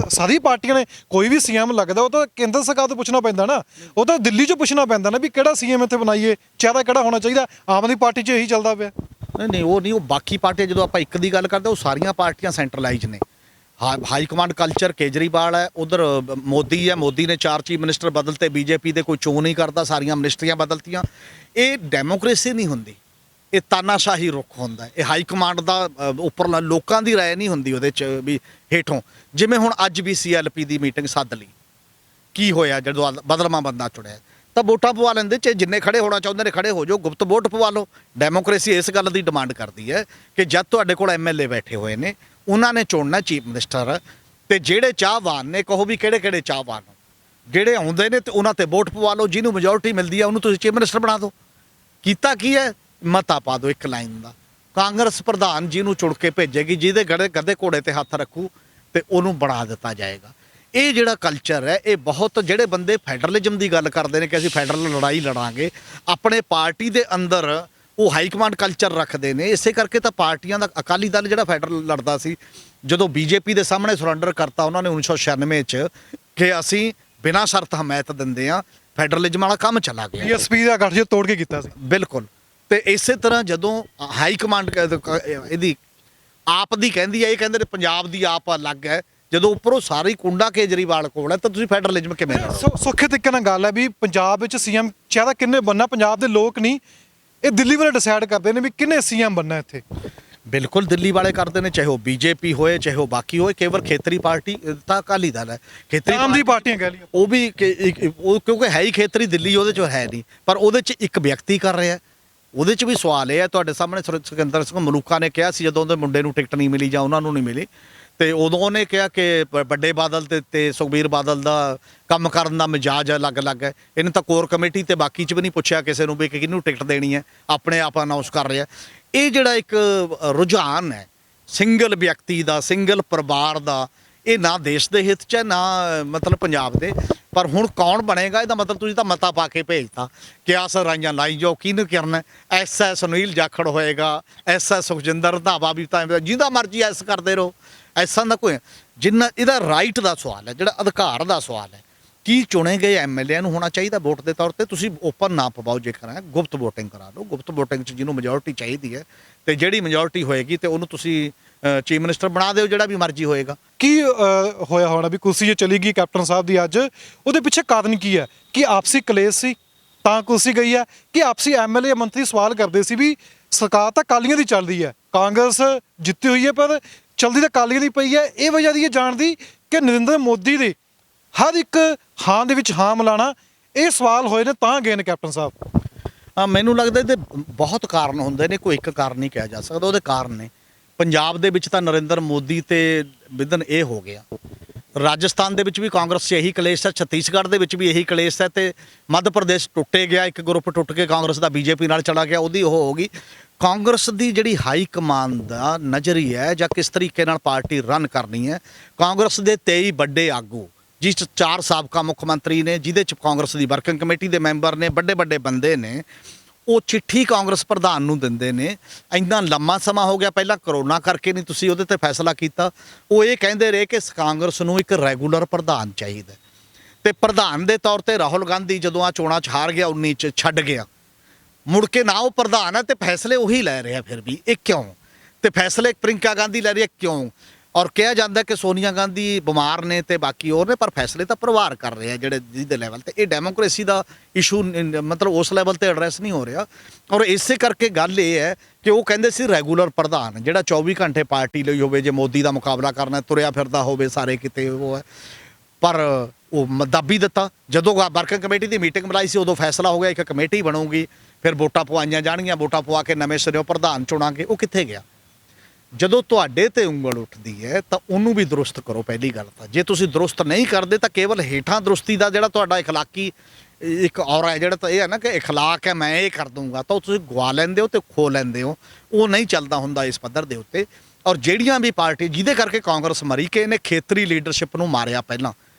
[SPEAKER 2] ਸਾਰੀ ਪਾਰਟੀਆਂ ਨੇ, ਕੋਈ ਵੀ ਸੀਐਮ ਲੱਗਦਾ ਉਹ ਤਾਂ ਕੇਂਦਰ ਸਰਕਾਰ ਤੋਂ ਪੁੱਛਣਾ ਪੈਂਦਾ ਨਾ, ਉਹ ਤਾਂ ਦਿੱਲੀ 'ਚੋਂ ਪੁੱਛਣਾ ਪੈਂਦਾ ਨਾ ਵੀ ਕਿਹੜਾ ਸੀਐਮ ਇੱਥੇ ਬਣਾਈਏ, ਚਿਹਰਾ ਕਿਹੜਾ ਹੋਣਾ ਚਾਹੀਦਾ। ਆਮ ਆਦਮੀ ਪਾਰਟੀ 'ਚ ਇਹੀ ਚੱਲਦਾ ਪਿਆ।
[SPEAKER 1] ਨਹੀਂ ਉਹ ਬਾਕੀ ਪਾਰਟੀਆਂ, ਜਦੋਂ ਆਪਾਂ ਇੱਕ ਦੀ ਗੱਲ ਕਰਦੇ ਉਹ ਸਾਰੀਆਂ ਪਾਰਟੀਆਂ ਸੈਂਟਰਲਾਈਜ਼ ਨੇ। ਹਾਈ ਕਮਾਂਡ ਕਲਚਰ ਕੇਜਰੀਵਾਲ ਹੈ, ਉਧਰ ਮੋਦੀ ਹੈ, ਮੋਦੀ ਨੇ 4 ਚੀਫ ਮਿਨਿਸਟਰ ਬਦਲਤੇ, ਬੀਜੇਪੀ ਦੇ ਕੋਈ ਚੋਣ ਨਹੀਂ ਕਰਦਾ, ਸਾਰੀਆਂ ਮਿਨਿਸਟਰੀਆਂ ਬਦਲਤੀਆਂ। ਇਹ ਡੈਮੋਕ੍ਰੇਸੀ ਨਹੀਂ ਹੁੰਦੀ, ਇਹ ਤਾਨਾਸ਼ਾਹੀ ਰੁਖ ਹੁੰਦਾ। ਇਹ ਹਾਈ ਕਮਾਂਡ ਦਾ ਉੱਪਰਲਾ ਲੋਕਾਂ ਦੀ ਰਾਏ ਨਹੀਂ ਹੁੰਦੀ ਉਹਦੇ 'ਚ ਵੀ ਹੇਠੋਂ। ਜਿਵੇਂ ਹੁਣ ਅੱਜ ਵੀ CLP ਦੀ ਮੀਟਿੰਗ ਸੱਦ ਲਈ, ਕੀ ਹੋਇਆ ਜਦੋਂ ਬਦਲਵਾਂ ਬੰਦਾ ਚੁਣਿਆ ਤਾਂ ਵੋਟਾਂ ਪਵਾ ਲੈਂਦੇ, ਚਾਹੇ ਜਿੰਨੇ ਖੜੇ ਹੋਣਾ ਚਾਹੁੰਦੇ ਨੇ ਖੜੇ ਹੋ ਜਾਓ, ਗੁਪਤ ਵੋਟ ਪਵਾ ਲਓ। ਡੈਮੋਕ੍ਰੇਸੀ ਇਸ ਗੱਲ ਦੀ ਡਿਮਾਂਡ ਕਰਦੀ ਹੈ ਕਿ ਜਦ ਤੁਹਾਡੇ ਕੋਲ MLA ਬੈਠੇ ਹੋਏ ਨੇ, ਉਹਨਾਂ ਨੇ ਚੁਣਨਾ ਚੀਫ ਮਿਨਿਸਟਰ, ਤੇ ਜਿਹੜੇ ਚਾਹਵਾਨ ਨੇ, ਕਹੋ ਵੀ ਕਿਹੜੇ ਚਾਹਵਾਨ, ਜਿਹੜੇ ਆਉਂਦੇ ਨੇ ਤੇ ਉਹਨਾਂ ਤੇ ਵੋਟ ਪਵਾ ਲਓ, ਜਿਹਨੂੰ ਮੈਜੋਰਟੀ ਮਿਲਦੀ ਹੈ ਉਹਨੂੰ ਤੁਸੀਂ ਚੀਫ ਮਿਨਿਸਟਰ ਬਣਾ ਦਿਓ। ਕੀਤਾ ਕੀ ਹੈ, ਮਤਾ ਪਾ ਦਿਓ ਇੱਕ ਲਾਈਨ ਦਾ। ਕਾਂਗਰਸ ਪ੍ਰਧਾਨ ਜਿਹਨੂੰ ਚੁਣ ਕੇ ਭੇਜੇਗੀ, ਜਿਹਦੇ ਗੱਦੇ ਘੋੜੇ ਤੇ ਹੱਥ ਰੱਖੂ ਤੇ ਉਹਨੂੰ ਬਣਾ ਦਿੱਤਾ ਜਾਏਗਾ। ਇਹ ਜਿਹੜਾ ਕਲਚਰ ਹੈ, ਇਹ ਬਹੁਤ ਜਿਹੜੇ ਬੰਦੇ ਫੈਡਰਲਿਜ਼ਮ ਦੀ ਗੱਲ ਕਰਦੇ ਨੇ ਕਿ ਅਸੀਂ ਫੈਡਰਲ ਲੜਾਈ ਲੜਾਂਗੇ, ਆਪਣੇ ਪਾਰਟੀ ਦੇ ਅੰਦਰ ਉਹ ਹਾਈ ਕਮਾਂਡ ਕਲਚਰ ਰੱਖਦੇ ਨੇ। ਇਸੇ ਕਰਕੇ ਤਾਂ ਪਾਰਟੀਆਂ ਦਾ ਅਕਾਲੀ ਦਲ ਜਿਹੜਾ ਫੈਡਰਲ ਲੜਦਾ ਸੀ, ਜਦੋਂ ਬੀਜੇਪੀ ਦੇ ਸਾਹਮਣੇ ਸਰੈਂਡਰ ਕਰਤਾ ਉਹਨਾਂ ਨੇ 1996 ਚ ਕਿ ਅਸੀਂ ਬਿਨਾਂ ਸ਼ਰਤ ਹਮਾਇਤ ਦਿੰਦੇ ਆ, ਫੈਡਰਲਿਜ਼ਮ ਵਾਲਾ ਕੰਮ ਚਲਾ ਗਿਆ।
[SPEAKER 2] ਬੀਐਸਪੀ ਦਾ ਗਠਜੋੜ ਤੋੜ ਕੇ ਕੀਤਾ ਸੀ।
[SPEAKER 1] ਬਿਲਕੁਲ। ਤੇ ਇਸੇ ਤਰ੍ਹਾਂ ਜਦੋਂ ਹਾਈ ਕਮਾਂਡ ਇਹਦੀ ਆਪ ਦੀ ਕਹਿੰਦੀ ਹੈ, ਇਹ ਕਹਿੰਦੇ ਨੇ ਪੰਜਾਬ ਦੀ ਆਪ ਅਲੱਗ ਹੈ, ਜਦੋਂ ਉੱਪਰੋਂ ਸਾਰੀ ਕੁੰਡਾ ਕੇਜਰੀਵਾਲ ਕੋਲ ਹੈ ਤਾਂ ਤੁਸੀਂ ਫੈਡਰਲਿਜ਼ਮ ਕਿਵੇਂ ਲੜੋ?
[SPEAKER 2] ਸੌਖੇ ਤਰੀਕੇ ਨਾਲ ਗੱਲ ਹੈ ਵੀ ਪੰਜਾਬ ਵਿੱਚ ਸੀਐਮ ਚਾਹਦਾ ਕਿੰਨੇ ਬਣਨਾ, ਪੰਜਾਬ ਦੇ ਲੋਕ ਨਹੀਂ, ਇਹ ਦਿੱਲੀ ਵਾਲੇ ਡਿਸਾਈਡ ਕਰਦੇ ਨੇ ਵੀ ਕਿੰਨੇ ਸੀਐਮ ਬਣਨਾ ਇੱਥੇ।
[SPEAKER 1] ਬਿਲਕੁਲ ਦਿੱਲੀ ਵਾਲੇ ਕਰਦੇ ਨੇ, ਚਾਹੇ ਉਹ ਬੀਜੇਪੀ ਹੋਏ ਚਾਹੇ ਉਹ ਬਾਕੀ ਹੋਏ। ਕੇਵਲ ਖੇਤਰੀ ਪਾਰਟੀ ਤਾਂ ਅਕਾਲੀ ਦਲ ਹੈ, ਖੇਤਰੀ
[SPEAKER 2] ਆਮ ਦੀ ਪਾਰਟੀਆਂ ਕਹਿ ਲਈਆਂ,
[SPEAKER 1] ਉਹ ਵੀ ਉਹ ਕਿਉਂਕਿ ਹੈ ਹੀ ਖੇਤਰੀ, ਦਿੱਲੀ ਉਹਦੇ 'ਚ ਹੈ ਨਹੀਂ, ਪਰ ਉਹਦੇ 'ਚ ਇੱਕ ਵਿਅਕਤੀ ਕਰ ਰਿਹਾ। ਉਹਦੇ 'ਚ ਵੀ ਸਵਾਲ ਇਹ ਹੈ, ਤੁਹਾਡੇ ਸਾਹਮਣੇ ਸਿਕੰਦਰ ਸਿੰਘ ਮਲੂਕਾ ਨੇ ਕਿਹਾ ਸੀ ਜਦੋਂ ਉਹਦੇ ਮੁੰਡੇ ਨੂੰ ਟਿਕਟ ਨਹੀਂ ਮਿਲੀ ਜਾਂ ਉਹਨਾਂ ਨੂੰ ਨਹੀਂ ਮਿਲੀ, ਤੇ ਉਦੋਂ ਉਹਨੇ ਕਿਹਾ ਕਿ ਵੱਡੇ ਬਾਦਲ ਤੇ ਸੁਖਬੀਰ ਬਾਦਲ ਦਾ ਕੰਮ ਕਰਨ ਦਾ ਮਿਜਾਜ ਅਲੱਗ-ਅਲੱਗ ਹੈ। ਇਹਨੇ ਤਾਂ ਕੋਰ ਕਮੇਟੀ ਤੇ ਬਾਕੀ 'ਚ ਵੀ ਨਹੀਂ ਪੁੱਛਿਆ ਕਿਸੇ ਨੂੰ ਵੀ ਕਿ ਕਿਹਨੂੰ ਟਿਕਟ ਦੇਣੀ ਹੈ, ਆਪਣੇ ਆਪ ਅਨਾਉਂਸ ਕਰ ਰਿਹਾ। ਇਹ ਜਿਹੜਾ ਇੱਕ ਰੁਝਾਨ ਹੈ ਸਿੰਗਲ ਵਿਅਕਤੀ ਦਾ, ਸਿੰਗਲ ਪਰਿਵਾਰ ਦਾ, ਇਹ ਨਾ ਦੇਸ਼ ਦੇ ਹਿੱਤ 'ਚ ਹੈ ਨਾ ਮਤਲਬ ਪੰਜਾਬ ਦੇ। ਪਰ ਹੁਣ ਕੌਣ ਬਣੇਗਾ ਇਹਦਾ ਮਤਲਬ ਤੁਸੀਂ ਤਾਂ ਮਤਾ ਪਾ ਕੇ ਭੇਜਤਾ ਕਿ ਆਹ ਸਰਾਈਆਂ ਲਾਈ ਜਾਓ, ਕਿਹਨੂੰ ਕਰਨਾ? ਐਸ ਸੁਨੀਲ ਜਾਖੜ ਹੋਏਗਾ, ਐਸ ਸੁਖਜਿੰਦਰ ਰੰਧਾਵਾ ਵੀ ਤਾਂ ਜਿਹਦਾ ਮਰਜ਼ੀ ਐਸ ਕਰਦੇ ਰਹੋ। ਐਸਾ ਦਾ ਕੋਈ ਜਿੰਨਾ ਇਹਦਾ ਰਾਈਟ ਦਾ ਸਵਾਲ ਹੈ, ਜਿਹੜਾ ਅਧਿਕਾਰ ਦਾ ਸਵਾਲ ਹੈ। ਕੀ ਚੁਣੇ ਗਏ ਐਮਐਲਏ ਨੂੰ ਹੋਣਾ ਚਾਹੀਦਾ ਵੋਟ ਦੇ ਤੌਰ ਤੇ? ਤੁਸੀਂ ਓਪਨ ਨਾ ਪਵਾਓ, ਜੇਕਰ ਹੈ ਗੁਪਤ ਵੋਟਿੰਗ ਕਰਾ ਲਓ। ਗੁਪਤ ਵੋਟਿੰਗ 'ਚ ਜਿਹਨੂੰ ਮੈਜੋਰਟੀ ਚਾਹੀਦੀ ਹੈ ਤੇ ਜਿਹੜੀ ਮੈਜੋਰਟੀ ਹੋਏਗੀ ਤੇ ਉਹਨੂੰ ਤੁਸੀਂ ਚੀਫ ਮਿਨਿਸਟਰ ਬਣਾ ਦਿਓ, ਜਿਹੜਾ ਵੀ ਮਰਜ਼ੀ ਹੋਏਗਾ।
[SPEAKER 2] ਕੀ ਹੋਇਆ ਹੋਣਾ ਵੀ ਕੁਰਸੀ ਜੇ ਚਲੀ ਗਈ ਕੈਪਟਨ ਸਾਹਿਬ ਦੀ ਅੱਜ, ਉਹਦੇ ਪਿੱਛੇ ਕਾਰਨ ਕੀ ਹੈ? ਕਿ ਆਪਸੀ ਕਲੇਸ਼ ਸੀ ਤਾਂ ਕੁਰਸੀ ਗਈ ਹੈ, ਕਿ ਆਪਸੀ ਐਮਐਲਏ ਮੰਤਰੀ ਸਵਾਲ ਕਰਦੇ ਸੀ ਵੀ ਸਰਕਾਰ ਤਾਂ ਕਾਲੀਆਂ ਦੀ ਚੱਲਦੀ ਹੈ, ਕਾਂਗਰਸ ਜਿੱਤੀ ਹੋਈ ਹੈ ਪਰ ਚਲਦੀ ਤਾਂ ਕਾਲੀਆਂ ਦੀ ਪਈ ਹੈ। ਇਹ ਵਜ੍ਹਾ ਦੀ ਇਹ ਜਾਣਦੀ ਕਿ ਨਰਿੰਦਰ ਮੋਦੀ ਦੇ ਹਰ ਇੱਕ ਹਾਂ ਦੇ ਵਿੱਚ ਹਾਂ ਮਿਲਾਣਾ, ਇਹ ਸਵਾਲ ਹੋਏ ਨੇ ਤਾਂ ਗਏ ਨੇ ਕੈਪਟਨ ਸਾਹਿਬ।
[SPEAKER 1] ਮੈਨੂੰ ਲੱਗਦਾ ਇਹਦੇ ਬਹੁਤ ਕਾਰਨ ਹੁੰਦੇ ਨੇ, ਕੋਈ ਇੱਕ ਕਾਰਨ ਨਹੀਂ ਕਿਹਾ ਜਾ ਸਕਦਾ। ਉਹਦੇ ਕਾਰਨ ਨੇ ਪੰਜਾਬ ਦੇ ਵਿੱਚ ਤਾਂ ਨਰਿੰਦਰ ਮੋਦੀ ਤੇ ਵਿਦਨ ਇਹ ਹੋ ਗਿਆ, ਰਾਜਸਥਾਨ ਦੇ ਵਿੱਚ ਵੀ ਕਾਂਗਰਸ 'ਚ ਇਹੀ ਕਲੇਸ਼ ਹੈ, ਛੱਤੀਸਗੜ੍ਹ ਦੇ ਵਿੱਚ ਵੀ ਇਹੀ ਕਲੇਸ਼ ਹੈ, ਤੇ ਮੱਧ ਪ੍ਰਦੇਸ਼ ਟੁੱਟੇ ਗਿਆ, ਇੱਕ ਗਰੁੱਪ ਟੁੱਟ ਕੇ ਕਾਂਗਰਸ ਦਾ ਬੀਜੇਪੀ ਨਾਲ ਚਲਾ ਗਿਆ, ਉਹਦੀ ਉਹ ਹੋ ਗਈ। ਕਾਂਗਰਸ ਦੀ ਜਿਹੜੀ ਹਾਈ ਕਮਾਂਡ ਦਾ ਨਜ਼ਰੀਆ ਹੈ ਜਾਂ ਕਿਸ ਤਰੀਕੇ ਨਾਲ ਪਾਰਟੀ ਰਨ ਕਰਨੀ ਹੈ, ਕਾਂਗਰਸ ਦੇ 23 ਵੱਡੇ ਆਗੂ, ਜਿਸ 'ਚ 4 ਸਾਬਕਾ ਮੁੱਖ ਮੰਤਰੀ ਨੇ, ਜਿਹਦੇ 'ਚ ਕਾਂਗਰਸ ਦੀ ਵਰਕਿੰਗ ਕਮੇਟੀ ਦੇ ਮੈਂਬਰ ਨੇ, ਵੱਡੇ ਵੱਡੇ ਬੰਦੇ ਨੇ, ਉਹ ਚਿੱਠੀ ਕਾਂਗਰਸ ਪ੍ਰਧਾਨ ਨੂੰ ਦਿੰਦੇ ਨੇ। ਇੰਨਾ ਲੰਮਾ ਸਮਾਂ ਹੋ ਗਿਆ, ਪਹਿਲਾਂ ਕਰੋਨਾ ਕਰਕੇ ਨਹੀਂ ਤੁਸੀਂ ਉਹਦੇ ਤੇ ਫੈਸਲਾ ਕੀਤਾ। ਉਹ ਇਹ ਕਹਿੰਦੇ ਰਹੇ ਕਿ ਕਾਂਗਰਸ ਨੂੰ ਇੱਕ ਰੈਗੂਲਰ ਪ੍ਰਧਾਨ ਚਾਹੀਦਾ, ਤੇ ਪ੍ਰਧਾਨ ਦੇ ਤੌਰ ਤੇ ਰਾਹੁਲ ਗਾਂਧੀ ਜਦੋਂ ਆ ਚੋਣਾਂ 'ਚ ਹਾਰ ਗਿਆ 19 'ਚ, ਛੱਡ ਗਿਆ, ਮੁੜ ਕੇ ਨਾ ਉਹ ਪ੍ਰਧਾਨ ਹੈ ਤੇ ਫੈਸਲੇ ਉਹੀ ਲੈ ਰਿਹਾ ਫਿਰ ਵੀ। ਇਹ ਕਿਉਂ? ਤੇ ਫੈਸਲੇ ਪ੍ਰਿੰਕਾ ਗਾਂਧੀ ਲੈ ਰਹੀ ਹੈ, ਕਿਉਂ? ਔਰ ਕਿਹਾ ਜਾਂਦਾ ਕਿ ਸੋਨੀਆ ਗਾਂਧੀ ਬਿਮਾਰ ਨੇ ਤੇ ਬਾਕੀ ਹੋਰ ਨੇ, ਪਰ ਫੈਸਲੇ ਤਾਂ ਪਰਿਵਾਰ ਕਰ ਰਹੇ ਆ ਜਿਹੜੇ ਜਿਹਦੇ ਲੈਵਲ ਤੇ। ਇਹ ਡੈਮੋਕ੍ਰੇਸੀ ਦਾ ਇਸ਼ੂ ਮਤਲਬ ਉਸ ਲੈਵਲ ਤੇ ਐਡਰੈਸ ਨਹੀਂ ਹੋ ਰਿਹਾ। ਔਰ ਇਸੇ ਕਰਕੇ ਗੱਲ ਇਹ ਹੈ ਕਿ ਉਹ ਕਹਿੰਦੇ ਸੀ ਰੈਗੂਲਰ ਪ੍ਰਧਾਨ ਜਿਹੜਾ 24 ਘੰਟੇ ਪਾਰਟੀ ਲਈ ਹੋਵੇ, ਜੇ ਮੋਦੀ ਦਾ ਮੁਕਾਬਲਾ ਕਰਨਾ, ਤੁਰਿਆ ਫਿਰਦਾ ਹੋਵੇ ਸਾਰੇ ਕਿਤੇ, ਉਹ ਹੈ। ਪਰ ਉਹ ਦੱਬ ਹੀ ਦਿੱਤਾ। ਜਦੋਂ ਵਰਕਿੰਗ ਕਮੇਟੀ ਦੀ ਮੀਟਿੰਗ ਬੁਲਾਈ ਸੀ ਉਦੋਂ ਫੈਸਲਾ ਹੋ ਗਿਆ ਇੱਕ ਕਮੇਟੀ ਬਣੂਗੀ, ਫਿਰ ਵੋਟਾਂ ਪਵਾਈਆਂ ਜਾਣਗੀਆਂ, ਵੋਟਾਂ ਪਵਾ ਕੇ ਨਵੇਂ ਸਿਰਿਓਂ ਪ੍ਰਧਾਨ ਚੁਣਾਂਗੇ। ਉਹ ਕਿੱਥੇ ਗਿਆ? ਜਦੋਂ ਤੁਹਾਡੇ ਤੇ ਉਂਗਲ ਉੱਠਦੀ ਹੈ ਤਾਂ ਉਹਨੂੰ ਵੀ ਦਰੁਸਤ ਕਰੋ। ਪਹਿਲੀ ਗੱਲ ਤਾਂ ਜੇ ਤੁਸੀਂ ਦਰੁਸਤ ਨਹੀਂ ਕਰਦੇ ਤਾਂ ਕੇਵਲ ਹੇਠਾਂ ਦਰੁਸਤੀ ਦਾ ਜਿਹੜਾ ਤੁਹਾਡਾ ਇਖਲਾਕੀ ਇੱਕ ਔਰਾ ਹੈ, ਜਿਹੜਾ ਤਾਂ ਇਹ ਹੈ ਨਾ ਕਿ ਇਖਲਾਕ ਹੈ ਮੈਂ ਇਹ ਕਰ ਦੂੰਗਾ, ਤਾਂ ਉਹ ਤੁਸੀਂ ਗਵਾ ਲੈਂਦੇ ਹੋ ਤੇ ਖੋ ਲੈਂਦੇ ਹੋ। ਉਹ ਨਹੀਂ ਚੱਲਦਾ ਹੁੰਦਾ ਇਸ ਪੱਧਰ ਦੇ ਉੱਤੇ। ਔਰ ਜਿਹੜੀਆਂ ਵੀ ਪਾਰਟੀ ਜਿਹਦੇ ਕਰਕੇ ਕਾਂਗਰਸ ਮਰੀ, ਕਿ ਇਹਨੇ ਖੇਤਰੀ ਲੀਡਰਸ਼ਿਪ ਨੂੰ ਮਾਰਿਆ। ਪਹਿਲਾਂ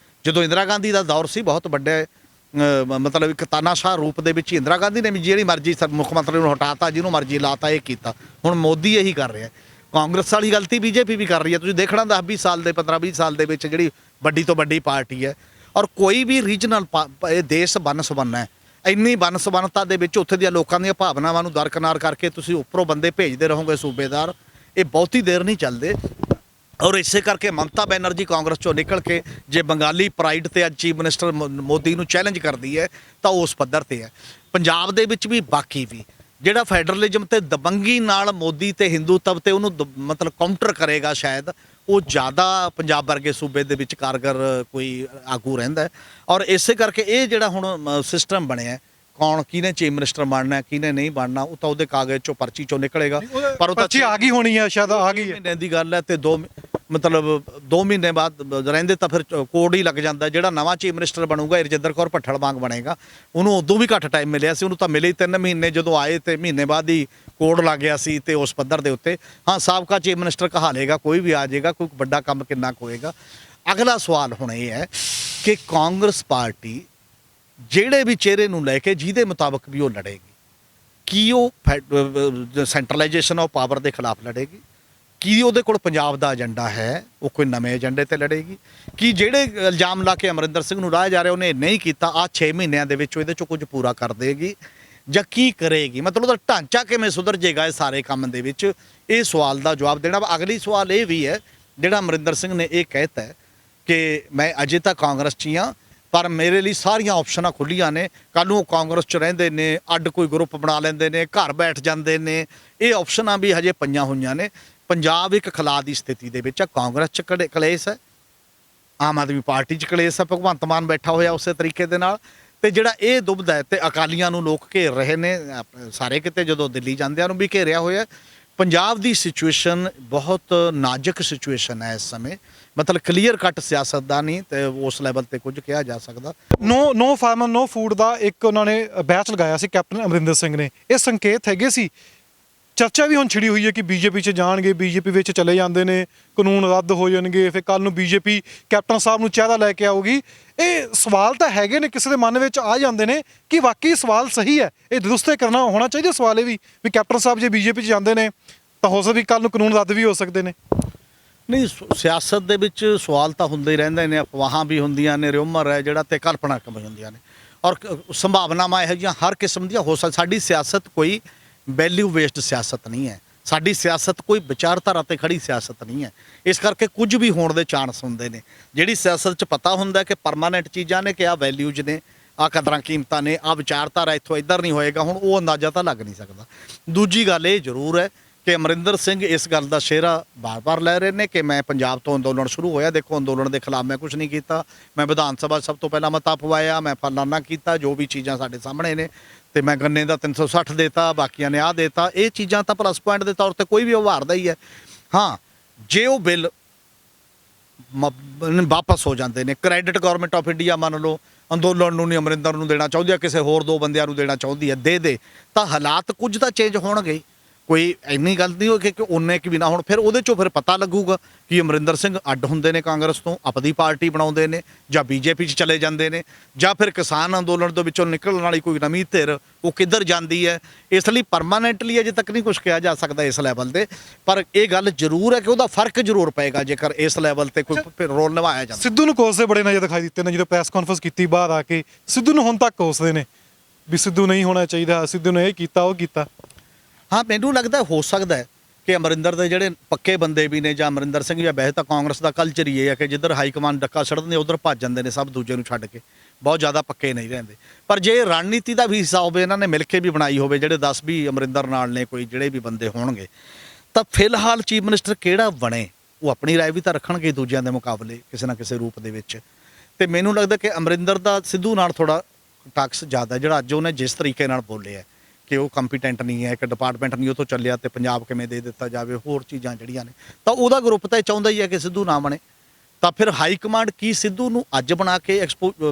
[SPEAKER 1] ਜਦੋਂ ਇੰਦਰਾ ਗਾਂਧੀ ਦਾ ਦੌਰ ਸੀ, ਬਹੁਤ ਵੱਡੇ ਮਤਲਬ ਇੱਕ ਤਾਨਾਸ਼ਾਹ ਰੂਪ ਦੇ ਵਿੱਚ ਇੰਦਰਾ ਗਾਂਧੀ ਨੇ ਵੀ ਜਿਹੜੀ ਮਰਜ਼ੀ ਮੁੱਖ ਮੰਤਰੀ ਨੂੰ ਹਟਾਤਾ, ਜਿਹਨੂੰ ਮਰਜ਼ੀ ਲਾਤਾ, ਇਹ ਕੀਤਾ। ਹੁਣ ਮੋਦੀ ਇਹੀ ਕਰ ਰਿਹਾ। ਕਾਂਗਰਸ ਵਾਲੀ ਗਲਤੀ ਬੀਜੇਪੀ ਵੀ ਕਰ ਰਹੀ ਹੈ। ਤੁਸੀਂ ਦੇਖਣਾ 10-20 ਸਾਲ ਦੇ 15-20 ਸਾਲ ਦੇ ਵਿੱਚ ਜਿਹੜੀ ਵੱਡੀ ਤੋਂ ਵੱਡੀ ਪਾਰਟੀ ਹੈ, ਔਰ ਕੋਈ ਵੀ ਰੀਜਨਲ ਇਹ ਦੇਸ਼ ਬਨਸਬੰਨਾ ਹੈ, ਇੰਨੀ ਬਨਸਬੰਨਤਾ ਦੇ ਵਿੱਚ ਉੱਥੇ ਦੀਆਂ ਲੋਕਾਂ ਦੀਆਂ ਭਾਵਨਾਵਾਂ ਨੂੰ ਦਰਕਨਾਰ ਕਰਕੇ ਤੁਸੀਂ ਉੱਪਰੋਂ ਬੰਦੇ ਭੇਜਦੇ ਰਹੋਗੇ ਸੂਬੇਦਾਰ, ਇਹ ਬਹੁਤੀ ਦੇਰ ਨਹੀਂ ਚੱਲਦੇ। ਔਰ ਇਸੇ ਕਰਕੇ ਮਮਤਾ ਬੈਨਰਜੀ ਕਾਂਗਰਸ ਚੋਂ ਨਿਕਲ ਕੇ ਜੇ ਬੰਗਾਲੀ ਪ੍ਰਾਈਡ ਤੇ ਅੱਜ ਚੀਫ ਮਿਨਿਸਟਰ ਮੋਦੀ ਨੂੰ ਚੈਲੰਜ ਕਰਦੀ ਹੈ ਤਾਂ ਉਸ ਪੱਧਰ ਤੇ ਹੈ। ਪੰਜਾਬ ਦੇ ਵਿੱਚ ਵੀ ਬਾਕੀ ਵੀ ਜਿਹੜਾ ਫੈਡਰਲਿਜ਼ਮ ਤੇ ਦਬੰਗੀ ਨਾਲ ਮੋਦੀ ਤੇ ਹਿੰਦੂਤਵ ਤੇ ਉਹਨੂੰ ਮਤਲਬ ਕਾਊਂਟਰ ਕਰੇਗਾ, ਸ਼ਾਇਦ ਉਹ ਜ਼ਿਆਦਾ ਪੰਜਾਬ ਵਰਗੇ ਸੂਬੇ ਦੇ ਵਿੱਚ ਕਾਰਗਰ ਕੋਈ ਆਗੂ ਰਹਿੰਦਾ। ਔਰ ਇਸੇ ਕਰਕੇ ਇਹ ਜਿਹੜਾ ਹੁਣ ਸਿਸਟਮ ਬਣਿਆ, ਕੌਣ ਕਿਹਨੇ ਚੀਫ ਮਿਨਿਸਟਰ ਬਣਨਾ ਕਿਹਨੇ ਨਹੀਂ ਬਣਨਾ, ਉਹ ਤਾਂ ਉਹਦੇ ਕਾਗਜ਼ ਚੋਂ ਪਰਚੀ ਚੋਂ ਨਿਕਲੇਗਾ। ਪਰ ਉਹ ਤਾਂ
[SPEAKER 2] ਪਰਚੀ ਆ ਗਈ ਹੋਣੀ ਹੈ, ਸ਼ਾਇਦ ਆ ਗਈ ਹੈ,
[SPEAKER 1] ਮਹੀਨੇ ਦੀ ਗੱਲ ਹੈ ਤੇ 2 ਮਤਲਬ 2 ਮਹੀਨੇ ਬਾਅਦ ਰਹਿੰਦੇ ਤਾਂ ਫਿਰ ਕੋਡ ਹੀ ਲੱਗ ਜਾਂਦਾ। ਜਿਹੜਾ ਨਵਾਂ ਚੀਫ ਮਿਨਿਸਟਰ ਬਣੂਗਾ ਰਜਿੰਦਰ ਕੌਰ ਭੱਠਲ ਵਾਂਗ ਬਣੇਗਾ, ਉਹਨੂੰ ਉਦੋਂ ਵੀ ਘੱਟ ਟਾਈਮ ਮਿਲਿਆ ਸੀ, ਉਹਨੂੰ ਤਾਂ ਮਿਲੇ ਹੀ 3 ਮਹੀਨੇ, ਜਦੋਂ ਆਏ ਤੇ ਮਹੀਨੇ ਬਾਅਦ ਹੀ ਕੋਡ ਲੱਗ ਗਿਆ ਸੀ। ਤੇ ਉਸ ਪੱਧਰ ਦੇ ਉੱਤੇ ਹਾਂ ਸਾਬਕਾ ਚੀਫ ਮਿਨਿਸਟਰ ਕਹਾ ਲੇਗਾ, ਕੋਈ ਵੀ ਆ ਜਾਏਗਾ, ਕੋਈ ਵੱਡਾ ਕੰਮ ਕਿੰਨਾ ਕੁ ਹੋਏਗਾ। ਅਗਲਾ ਸਵਾਲ ਹੁਣ ਇਹ ਹੈ ਕਿ ਕਾਂਗਰਸ ਪਾਰਟੀ ਜਿਹੜੇ ਵੀ ਚਿਹਰੇ ਨੂੰ ਲੈ ਕੇ ਜਿਹਦੇ ਮੁਤਾਬਕ ਵੀ ਉਹ ਲੜੇਗੀ, ਕੀ ਉਹ ਸੈਂਟਰਲਾਈਜੇਸ਼ਨ ਆਫ ਪਾਵਰ ਦੇ ਖਿਲਾਫ ਲੜੇਗੀ, ਕੀ ਉਹਦੇ ਕੋਲ ਪੰਜਾਬ ਦਾ ਏਜੰਡਾ ਹੈ, ਉਹ ਕੋਈ ਨਵੇਂ ਏਜੰਡੇ ਤੇ ਲੜੇਗੀ, ਕੀ ਜਿਹੜੇ ਇਲਜ਼ਾਮ ਲਾ ਕੇ ਅਮਰਿੰਦਰ ਸਿੰਘ ਨੂੰ ਲਾਇਆ ਜਾ ਰਿਹਾ ਉਹਨੇ ਨਹੀਂ ਕੀਤਾ, ਆ 6 ਮਹੀਨਿਆਂ ਦੇ ਵਿੱਚ ਇਹਦੇ ਚੋਂ ਕੁਝ ਪੂਰਾ ਕਰ ਦੇਗੀ ਜਾਂ ਕੀ ਕਰੇਗੀ, ਮਤਲਬ ਉਹਦਾ ਢਾਂਚਾ ਕਿਵੇਂ ਸੁਧਰ ਜਾਏਗਾ ਇਸ ਸਾਰੇ ਕੰਮ ਦੇ ਵਿੱਚ, ਇਹ ਸਵਾਲ ਦਾ ਜਵਾਬ ਦੇਣਾ। ਅਗਲੀ ਸਵਾਲ ਇਹ ਵੀ ਹੈ ਜਿਹੜਾ ਅਮਰਿੰਦਰ ਸਿੰਘ ਨੇ ਇਹ ਕਹਿਤਾ ਹੈ ਕਿ ਮੈਂ ਅਜੇ ਤੱਕ ਕਾਂਗਰਸ 'ਚ ਹੀ ਹਾਂ, ਪਰ ਮੇਰੇ ਲਈ ਸਾਰੀਆਂ ਆਪਸ਼ਨਾਂ ਖੁੱਲੀਆਂ ਨੇ, ਕੱਲ੍ਹ ਨੂੰ ਉਹ ਕਾਂਗਰਸ 'ਚ ਰਹਿੰਦੇ ਨੇ, ਅੱਡ ਕੋਈ ਗਰੁੱਪ ਬਣਾ ਲੈਂਦੇ ਨੇ, ਘਰ ਬੈਠ ਜਾਂਦੇ ਨੇ, ਇਹ ਆਪਸ਼ਨਾਂ ਵੀ ਹਜੇ ਪਈਆਂ ਹੋਈਆਂ ਨੇ। ਪੰਜਾਬ ਇੱਕ ਖਲਾ ਦੀ ਸਥਿਤੀ ਦੇ ਵਿੱਚ ਆ, ਕਾਂਗਰਸ 'ਚ ਕਲੇਸ਼ ਹੈ, ਆਮ ਆਦਮੀ ਪਾਰਟੀ 'ਚ ਕਲੇਸ਼ ਹੈ, ਭਗਵੰਤ ਮਾਨ ਬੈਠਾ ਹੋਇਆ ਉਸੇ ਤਰੀਕੇ ਦੇ ਨਾਲ, ਤੇ ਜਿਹੜਾ ਇਹ ਦੁਬਦਾ ਹੈ ਤੇ ਅਕਾਲੀਆਂ ਨੂੰ ਲੋਕ ਘੇਰ ਰਹੇ ਨੇ ਸਾਰੇ ਕਿਤੇ, ਜਦੋਂ ਦਿੱਲੀ ਜਾਂਦਿਆਂ ਨੂੰ ਵੀ ਘੇਰਿਆ ਹੋਇਆ। ਪੰਜਾਬ ਦੀ ਸਿਚੁਏਸ਼ਨ ਬਹੁਤ ਨਾਜ਼ੁਕ ਸਿਚੁਏਸ਼ਨ ਹੈ ਇਸ ਸਮੇਂ, ਮਤਲਬ ਕਲੀਅਰ ਕੱਟ ਸਿਆਸਤ ਦਾ ਨਹੀਂ ਤੇ ਉਸ ਲੈਵਲ ਤੇ ਕੁਝ ਕਿਹਾ ਜਾ ਸਕਦਾ।
[SPEAKER 2] ਨੋ ਫਾਰਮਰ ਨੋ ਫੂਡ ਦਾ ਇੱਕ ਉਹਨਾਂ ਨੇ ਬੈਚ ਲਗਾਇਆ ਸੀ ਕੈਪਟਨ ਅਮਰਿੰਦਰ ਸਿੰਘ ਨੇ, ਇਹ ਸੰਕੇਤ ਹੈਗੇ ਸੀ। ਚਰਚਾ ਵੀ ਹੁਣ ਛਿੜੀ ਹੋਈ ਹੈ ਕਿ ਬੀਜੇਪੀ 'ਚ ਜਾਣਗੇ, ਬੀਜੇਪੀ ਵਿੱਚ ਚਲੇ ਜਾਂਦੇ ਨੇ, ਕਾਨੂੰਨ ਰੱਦ ਹੋ ਜਾਣਗੇ, ਫਿਰ ਕੱਲ ਨੂੰ ਬੀਜੇਪੀ ਕੈਪਟਨ ਸਾਹਿਬ ਨੂੰ ਚਿਹਰਾ ਲੈ ਕੇ ਆਊਗੀ। ਇਹ ਸਵਾਲ ਤਾਂ ਹੈਗੇ ਨੇ, ਕਿਸੇ ਦੇ ਮਨ ਵਿੱਚ ਆ ਜਾਂਦੇ ਨੇ ਕਿ ਵਾਕਈ ਸਵਾਲ ਸਹੀ ਹੈ, ਇਹ ਦਰੁਸਤ ਕਰਨਾ ਹੋਣਾ ਚਾਹੀਦਾ ਸਵਾਲ ਇਹ ਵੀ ਕੈਪਟਨ ਸਾਹਿਬ ਜੇ ਬੀਜੇਪੀ 'ਚ ਜਾਂਦੇ ਨੇ ਤਾਂ ਹੋ ਸਕਦਾ ਵੀ ਕੱਲ ਨੂੰ ਕਾਨੂੰਨ ਰੱਦ ਵੀ ਹੋ ਸਕਦੇ ਨੇ।
[SPEAKER 1] ਨਹੀਂ, ਸਿਆਸਤ ਦੇ ਵਿੱਚ ਸਵਾਲ ਤਾਂ ਹੁੰਦੇ ਹੀ ਰਹਿੰਦੇ ਨੇ, ਅਫਵਾਹਾਂ ਵੀ ਹੁੰਦੀਆਂ ਨੇ, ਰਿਊਮਰ ਹੈ ਜਿਹੜਾ ਤੇ ਕਲਪਨਾ ਹੁੰਦੀਆਂ ਨੇ, ਔਰ ਸੰਭਾਵਨਾਵਾਂ ਇਹੋ ਜਿਹੀਆਂ ਹਰ ਕਿਸਮ ਦੀਆਂ ਹੋ ਸਕਦੀਆਂ। ਸਾਡੀ ਸਿਆਸਤ ਕੋਈ ਵੈਲਿਊ ਬੇਸਡ ਸਿਆਸਤ ਨਹੀਂ ਹੈ, ਸਾਡੀ ਸਿਆਸਤ ਕੋਈ ਵਿਚਾਰਧਾਰਾ ਤੇ ਖੜੀ ਸਿਆਸਤ ਨਹੀਂ ਹੈ, ਇਸ ਕਰਕੇ ਕੁਝ ਵੀ ਹੋਣ ਦੇ ਚਾਂਸ ਹੁੰਦੇ ਨੇ। ਜਿਹੜੀ ਸਿਆਸਤ 'ਚ ਪਤਾ ਹੁੰਦਾ ਕਿ ਪਰਮਾਨੈਂਟ ਚੀਜ਼ਾਂ ਨੇ, ਕਿ ਆਹ ਵੈਲਿਊਜ਼ ਨੇ, ਆਹ ਕਦਰਾਂ ਕੀਮਤਾਂ ਨੇ, ਆਹ ਵਿਚਾਰਧਾਰਾ ਇੱਥੋਂ ਇੱਧਰ ਨਹੀਂ ਹੋਏਗਾ, ਹੁਣ ਉਹ ਅੰਦਾਜ਼ਾ ਤਾਂ ਲੱਗ ਨਹੀਂ ਸਕਦਾ। ਦੂਜੀ ਗੱਲ ਇਹ ਜ਼ਰੂਰ ਹੈ ਕਿ ਅਮਰਿੰਦਰ ਸਿੰਘ ਇਸ ਗੱਲ ਦਾ ਸਿਹਰਾ ਬਾਰ-ਬਾਰ ਲੈ ਰਹੇ ਨੇ ਕਿ ਮੈਂ ਪੰਜਾਬ ਤੋਂ ਅੰਦੋਲਨ ਸ਼ੁਰੂ ਹੋਇਆ, ਦੇਖੋ ਅੰਦੋਲਨ ਦੇ ਖਿਲਾਫ ਮੈਂ ਕੁਝ ਨਹੀਂ ਕੀਤਾ, ਮੈਂ ਵਿਧਾਨ ਸਭਾ ਸਭ ਤੋਂ ਪਹਿਲਾਂ ਮਤਾ ਪਵਾਇਆ, ਮੈਂ ਫਲਾਨਾ ਕੀਤਾ, ਜੋ ਵੀ ਚੀਜ਼ਾਂ ਸਾਡੇ ਸਾਹਮਣੇ ਨੇ, ਤੇ ਮੈਂ ਗੰਨੇ ਦਾ 360 ਦੇਤਾ, ਬਾਕੀਆਂ ਨੇ ਆਹ ਦੇਤਾ, ਇਹ ਚੀਜ਼ਾਂ ਤਾਂ ਪਲੱਸ ਪੁਆਇੰਟ ਦੇ ਤੌਰ ਤੇ ਕੋਈ ਵੀ ਉਭਾਰਦਾ ਹੀ ਹੈ। ਹਾਂ, ਜੇ ਉਹ ਬਿੱਲ ਵਾਪਸ ਹੋ ਜਾਂਦੇ ਨੇ, ਕ੍ਰੈਡਿਟ ਗਵਰਨਮੈਂਟ ਆਫ ਇੰਡੀਆ ਮੰਨ ਲਓ ਅੰਦੋਲਨ ਨੂੰ ਨਹੀਂ ਅਮਰਿੰਦਰ ਨੂੰ ਦੇਣਾ ਚਾਹੁੰਦੀ ਆ, ਕਿਸੇ ਹੋਰ 2 ਬੰਦਿਆਂ ਨੂੰ ਦੇਣਾ ਚਾਹੁੰਦੀ ਹੈ, ਦੇ ਤਾਂ ਹਾਲਾਤ ਕੁਝ ਤਾਂ ਚੇਂਜ ਹੋਣਗੇ। ਕੋਈ ਇੰਨੀ ਗੱਲ ਨਹੀਂ ਹੋ ਕਿ ਉਹਨੇ ਕਿ ਵੀ ਨਾ ਹੁਣ, ਫਿਰ ਉਹਦੇ 'ਚੋਂ ਫਿਰ ਪਤਾ ਲੱਗੂਗਾ ਕਿ ਅਮਰਿੰਦਰ ਸਿੰਘ ਅੱਡ ਹੁੰਦੇ ਨੇ ਕਾਂਗਰਸ ਤੋਂ, ਆਪਣੀ ਪਾਰਟੀ ਬਣਾਉਂਦੇ ਨੇ, ਜਾਂ ਬੀਜੇਪੀ 'ਚ ਚਲੇ ਜਾਂਦੇ ਨੇ, ਜਾਂ ਫਿਰ ਕਿਸਾਨ ਅੰਦੋਲਨ ਦੇ ਵਿੱਚੋਂ ਨਿਕਲਣ ਵਾਲੀ ਕੋਈ ਨਵੀਂ ਧਿਰ ਉਹ ਕਿੱਧਰ ਜਾਂਦੀ ਹੈ। ਇਸ ਲਈ ਪਰਮਾਨੈਂਟਲੀ ਅਜੇ ਤੱਕ ਨਹੀਂ ਕੁਝ ਕਿਹਾ ਜਾ ਸਕਦਾ ਇਸ ਲੈਵਲ ਤੇ, ਪਰ ਇਹ ਗੱਲ ਜ਼ਰੂਰ ਹੈ ਕਿ ਉਹਦਾ ਫਰਕ ਜ਼ਰੂਰ ਪਏਗਾ ਜੇਕਰ ਇਸ ਲੈਵਲ ਤੇ ਕੋਈ ਰੋਲ ਨਿਭਾਇਆ ਜਾਂਦਾ।
[SPEAKER 2] ਸਿੱਧੂ ਨੂੰ ਕੋਸਦੇ ਬੜੇ ਨਜ਼ਰ ਦਿਖਾਈ ਦਿੱਤੇ ਨੇ, ਜਦੋਂ ਪ੍ਰੈਸ ਕਾਨਫਰੰਸ ਕੀਤੀ ਬਾਹਰ ਆ ਕੇ ਸਿੱਧੂ ਨੂੰ ਹੁਣ ਤੱਕ ਕੋਸਦੇ ਨੇ ਵੀ ਸਿੱਧੂ ਨਹੀਂ ਹੋਣਾ ਚਾਹੀਦਾ, ਸਿੱਧੂ ਨੇ ਇਹ ਕੀਤਾ ਉਹ ਕੀਤਾ।
[SPEAKER 1] ਹਾਂ, ਮੈਨੂੰ ਲੱਗਦਾ ਹੋ ਸਕਦਾ ਹੈ ਕਿ ਅਮਰਿੰਦਰ ਦੇ ਜਿਹੜੇ ਪੱਕੇ ਬੰਦੇ ਵੀ ਨੇ, ਜਾਂ ਅਮਰਿੰਦਰ ਸਿੰਘ, ਜਾਂ ਵੈਸੇ ਤਾਂ ਕਾਂਗਰਸ ਦਾ ਕਲਚਰ ਹੀ ਇਹ ਹੈ ਕਿ ਜਿੱਧਰ ਹਾਈ ਕਮਾਂਡ ਡੱਕਾ ਛੱਡਦੇ ਉਧਰ ਭੱਜ ਜਾਂਦੇ ਨੇ, ਸਭ ਦੂਜੇ ਨੂੰ ਛੱਡ ਕੇ, ਬਹੁਤ ਜ਼ਿਆਦਾ ਪੱਕੇ ਨਹੀਂ ਰਹਿੰਦੇ। ਪਰ ਜੇ ਰਣਨੀਤੀ ਦਾ ਵੀ ਹਿੱਸਾ ਹੋਵੇ, ਇਹਨਾਂ ਨੇ ਮਿਲ ਕੇ ਵੀ ਬਣਾਈ ਹੋਵੇ, ਜਿਹੜੇ 10 ਵੀ ਅਮਰਿੰਦਰ ਨਾਲ ਨੇ, ਕੋਈ ਜਿਹੜੇ ਵੀ ਬੰਦੇ ਹੋਣਗੇ, ਤਾਂ ਫਿਲਹਾਲ ਚੀਫ ਮਿਨਿਸਟਰ ਕਿਹੜਾ ਬਣੇ ਉਹ ਆਪਣੀ ਰਾਏ ਵੀ ਤਾਂ ਰੱਖਣਗੇ ਦੂਜਿਆਂ ਦੇ ਮੁਕਾਬਲੇ ਕਿਸੇ ਨਾ ਕਿਸੇ ਰੂਪ ਦੇ ਵਿੱਚ। ਤੇ ਮੈਨੂੰ ਲੱਗਦਾ ਕਿ ਅਮਰਿੰਦਰ ਦਾ ਸਿੱਧੂ ਨਾਲ ਥੋੜਾ ਟਕਸ ਜ਼ਿਆਦਾ, ਜਿਹੜਾ ਅੱਜ ਉਹਨੇ ਜਿਸ ਤਰੀਕੇ ਨਾਲ ਬੋਲਿਆ ਕਿ ਉਹ ਕੰਪੀਟੈਂਟ ਨਹੀਂ ਹੈ, ਇੱਕ ਡਿਪਾਰਟਮੈਂਟ ਨਹੀਂ ਉਹ ਤੋਂ ਚੱਲਿਆ ਤੇ ਪੰਜਾਬ ਕਿਵੇਂ ਦੇ ਦਿੱਤਾ ਜਾਵੇ, ਹੋਰ ਚੀਜ਼ਾਂ ਜਿਹੜੀਆਂ ਨੇ, ਤਾਂ ਉਹਦਾ ਗਰੁੱਪ ਤਾਂ ਇਹ ਚਾਹੁੰਦਾ ਹੀ ਹੈ ਕਿ ਸਿੱਧੂ ਨਾ ਬਣੇ। ਤਾਂ ਫਿਰ ਹਾਈ ਕਮਾਂਡ ਕੀ ਸਿੱਧੂ ਨੂੰ ਅੱਜ ਬਣਾ ਕੇ